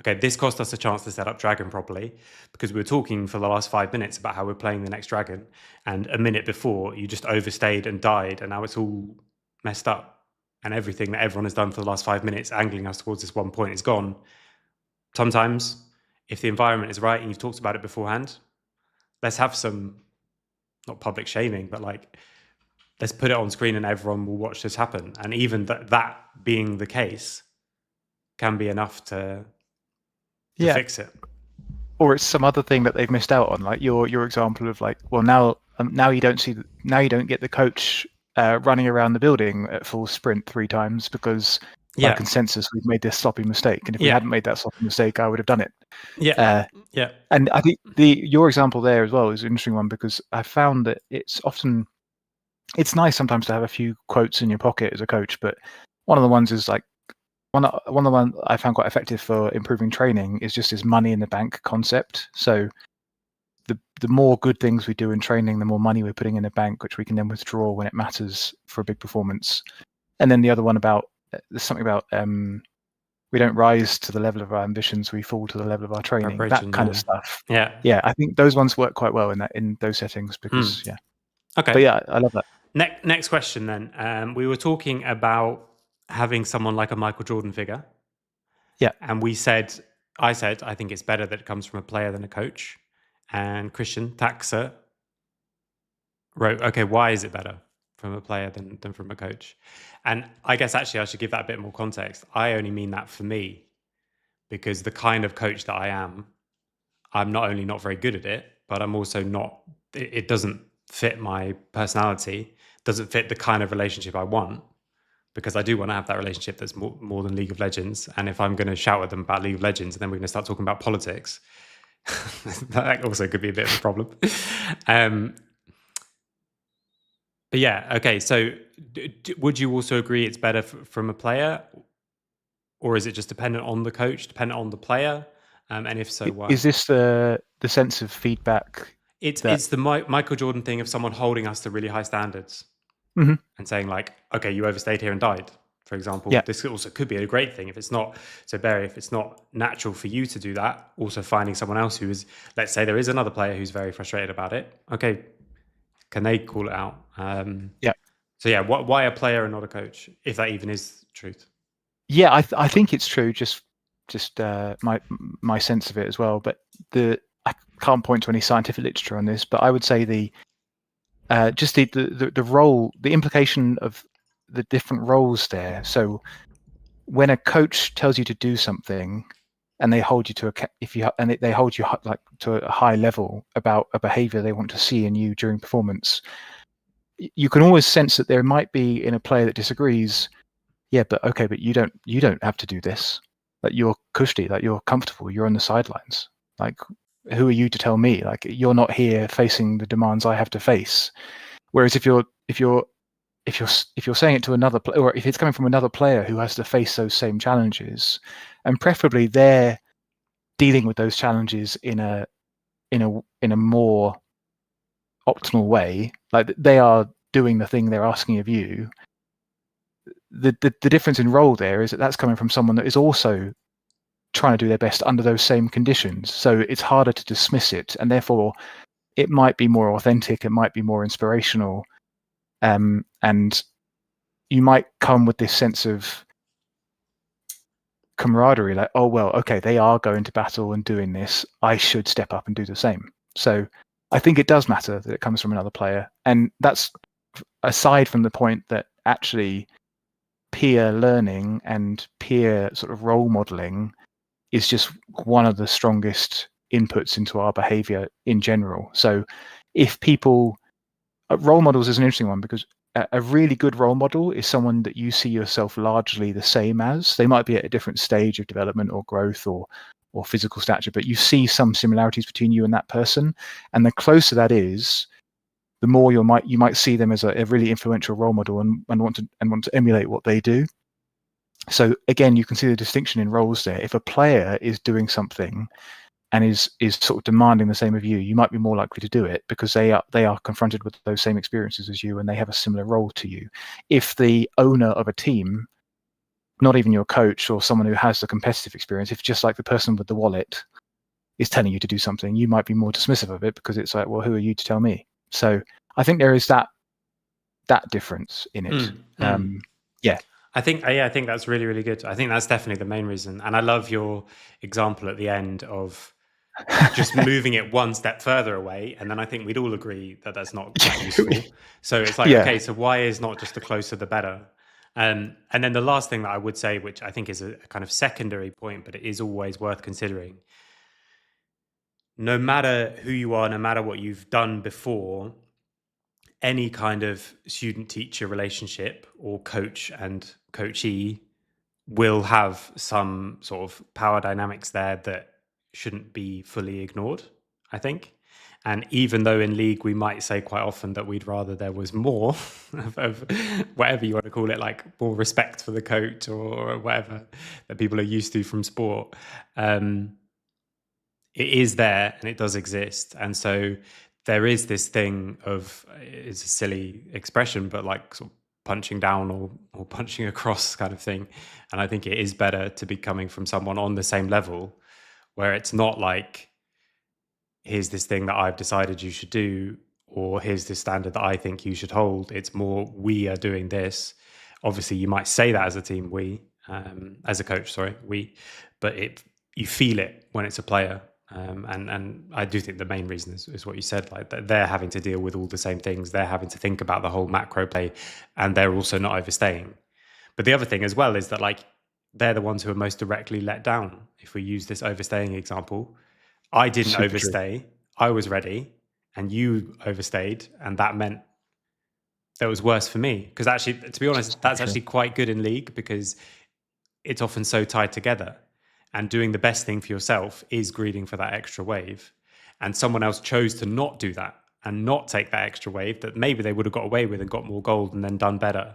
okay, this cost us a chance to set up Dragon properly because we were talking for the last 5 minutes about how we're playing the next Dragon, and a minute before you just overstayed and died, and now it's all messed up, and everything that everyone has done for the last 5 minutes angling us towards this one point is gone. Sometimes, if the environment is right and you've talked about it beforehand, let's have some, not public shaming, but like, let's put it on screen and everyone will watch this happen. And even that being the case can be enough to fix it. Or it's some other thing that they've missed out on, like your example of like, well, now you don't get the coach running around the building at full sprint 3 times because by consensus we've made this sloppy mistake, and if we hadn't made that sloppy mistake, I would have done it. And I think your example there as well is an interesting one, because I found that it's nice sometimes to have a few quotes in your pocket as a coach, but one of the ones is like, one of the ones I found quite effective for improving training is just this money in the bank concept. So the more good things we do in training, the more money we're putting in the bank, which we can then withdraw when it matters for a big performance. And then the other one there's something about we don't rise to the level of our ambitions, we fall to the level of our training. That kind of stuff. Yeah, I think those ones work quite well in those settings because Okay. But yeah, I love that. Next question then. We were talking about having someone like a Michael Jordan figure. Yeah. And I said, I think it's better that it comes from a player than a coach. And Christian Taxa wrote, okay, why is it better from a player than from a coach? And I guess actually I should give that a bit more context. I only mean that for me, because the kind of coach that I am, I'm not only not very good at it, but I'm also not, it doesn't fit my personality, doesn't fit the kind of relationship I want, because I do want to have that relationship that's more than League of Legends. And if I'm going to shout at them about League of Legends and then we're going to start talking about politics, that also could be a bit of a problem. But yeah, okay. So would you also agree it's better from a player, or is it just dependent on the coach, dependent on the player? And if so, why? Is this the sense of feedback? It's the Michael Jordan thing of someone holding us to really high standards and saying like, okay, you overstayed here and died, for example. Yeah. This also could be a great thing if it's not. So Barry, if it's not natural for you to do that, also finding someone else who is, let's say there is another player who's very frustrated about it. Okay, can they call it out? So yeah, why a player and not a coach, if that even is truth? Yeah, I think it's true. Just my sense of it as well. But I can't point to any scientific literature on this, but I would say the role, the implication of the different roles there. So when a coach tells you to do something, and they hold you to they hold you like to a high level about a behavior they want to see in you during performance, you can always sense that there might be in a player that disagrees. Yeah, but okay, but you don't have to do this. That you're cushy, that you're comfortable, you're on the sidelines. Like, who are you to tell me? Like, you're not here facing the demands I have to face. Whereas if you're saying it to another player, or if it's coming from another player who has to face those same challenges, and preferably they're dealing with those challenges in a more optimal way, like they are doing the thing they're asking of you. The difference in role there is that that's coming from someone that is also trying to do their best under those same conditions. So it's harder to dismiss it, and therefore it might be more authentic, it might be more inspirational, and you might come with this sense of camaraderie, like, oh well, okay, they are going to battle and doing this, I should step up and do the same. So I think it does matter that it comes from another player, and that's aside from the point that actually peer learning and peer sort of role modeling is just one of the strongest inputs into our behavior in general. So if people, role models is an interesting one, because a really good role model is someone that you see yourself largely the same as. They might be at a different stage of development or growth or physical stature, but you see some similarities between you and that person. And the closer that is, the more you might see them as a really influential role model and want to emulate what they do. So again, you can see the distinction in roles there. If a player is doing something and is sort of demanding the same of you, you might be more likely to do it because they are confronted with those same experiences as you and they have a similar role to you. If the owner of a team not even your coach or someone who has the competitive experience, if just like the person with the wallet is telling you to do something, you might be more dismissive of it because it's like, well, who are you to tell me? So I think there is that difference in it. Yeah. I think that's really, really good. I think that's definitely the main reason. And I love your example at the end of just moving it one step further away. And then I think we'd all agree that that's not that useful. So it's like, okay, so why is not just the closer the better? And then the last thing that I would say, which I think is a kind of secondary point, but it is always worth considering. No matter who you are, no matter what you've done before, any kind of student-teacher relationship or coach and coachee will have some sort of power dynamics there that shouldn't be fully ignored, I think. And even though in league we might say quite often that we'd rather there was more of whatever you want to call it, like more respect for the coach or whatever that people are used to from sport, it is there and it does exist. And so there is this thing of, it's a silly expression, but like sort of punching down or punching across kind of thing. And I think it is better to be coming from someone on the same level, where it's not like, here's this thing that I've decided you should do, or here's this standard that I think you should hold. It's more, we are doing this. Obviously, you might say that as a team, as a coach, but you feel it when it's a player. And I do think the main reason is what you said, like that they're having to deal with all the same things. They're having to think about the whole macro play, and they're also not overstaying. But the other thing as well is that like they're the ones who are most directly let down. If we use this overstaying example, I didn't Super overstay. True. I was ready, and you overstayed, and that meant that was worse for me. Because actually, to be honest, that's actually quite good in league because it's often so tied together. And doing the best thing for yourself is greeding for that extra wave. And someone else chose to not do that and not take that extra wave that maybe they would have got away with and got more gold and then done better.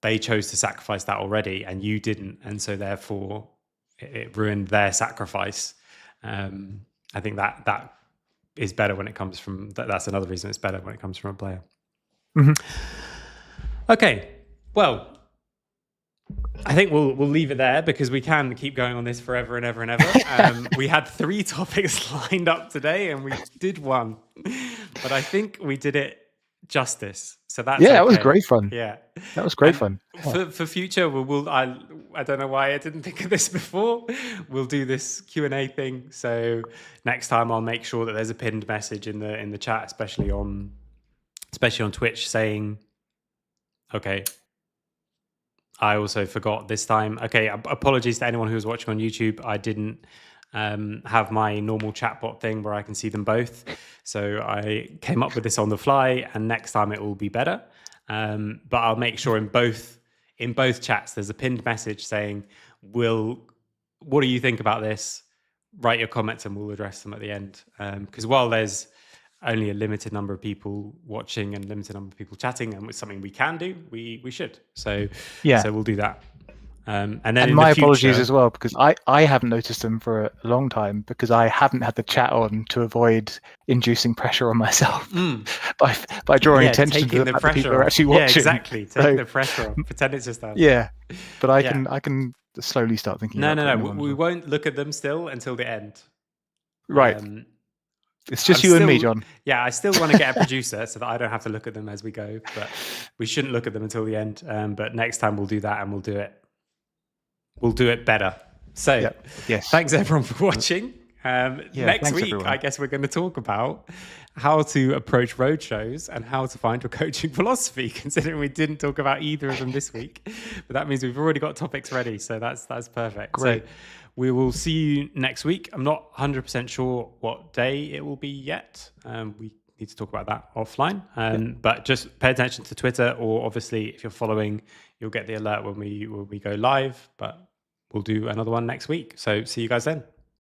They chose to sacrifice that already and you didn't. And so therefore it ruined their sacrifice. I think that is better when it comes from, that's another reason it's better when it comes from a player. Mm-hmm. Okay, well, I think we'll leave it there because we can keep going on this forever and ever and ever. We had 3 topics lined up today and we did one, but I think we did it justice. So that's that was great fun. Yeah, that was great fun. For future, I don't know why I didn't think of this before. We'll do this Q&A thing. So next time I'll make sure that there's a pinned message in the chat, especially on Twitch, saying, okay, I also forgot this time. Okay, apologies to anyone who was watching on YouTube. I didn't have my normal chatbot thing where I can see them both. So I came up with this on the fly, and next time it will be better. But I'll make sure in both chats there's a pinned message saying, what do you think about this? Write your comments and we'll address them at the end. Because while there's only a limited number of people watching and limited number of people chatting, and it's something we can do, we should. So we'll do that. And my apologies as well, because I haven't noticed them for a long time because I haven't had the chat on to avoid inducing pressure on myself by drawing attention to the fact that people are actually watching. Yeah, exactly. Taking the pressure off. Pretend it's just that. Yeah, but I can slowly start thinking. No. We won't look at them still until the end. Right. It's just you and me, John. Yeah, I still want to get a producer so that I don't have to look at them as we go, but we shouldn't look at them until the end. But next time we'll do that and we'll do it better. So thanks everyone for watching. Next week, everyone. I guess we're going to talk about how to approach roadshows and how to find your coaching philosophy, considering we didn't talk about either of them this week. But that means we've already got topics ready. So that's perfect. Great. So we will see you next week. I'm not 100% sure what day it will be yet. We need to talk about that offline. But just pay attention to Twitter, or obviously if you're following, you'll get the alert when we go live. But we'll do another one next week. So see you guys then.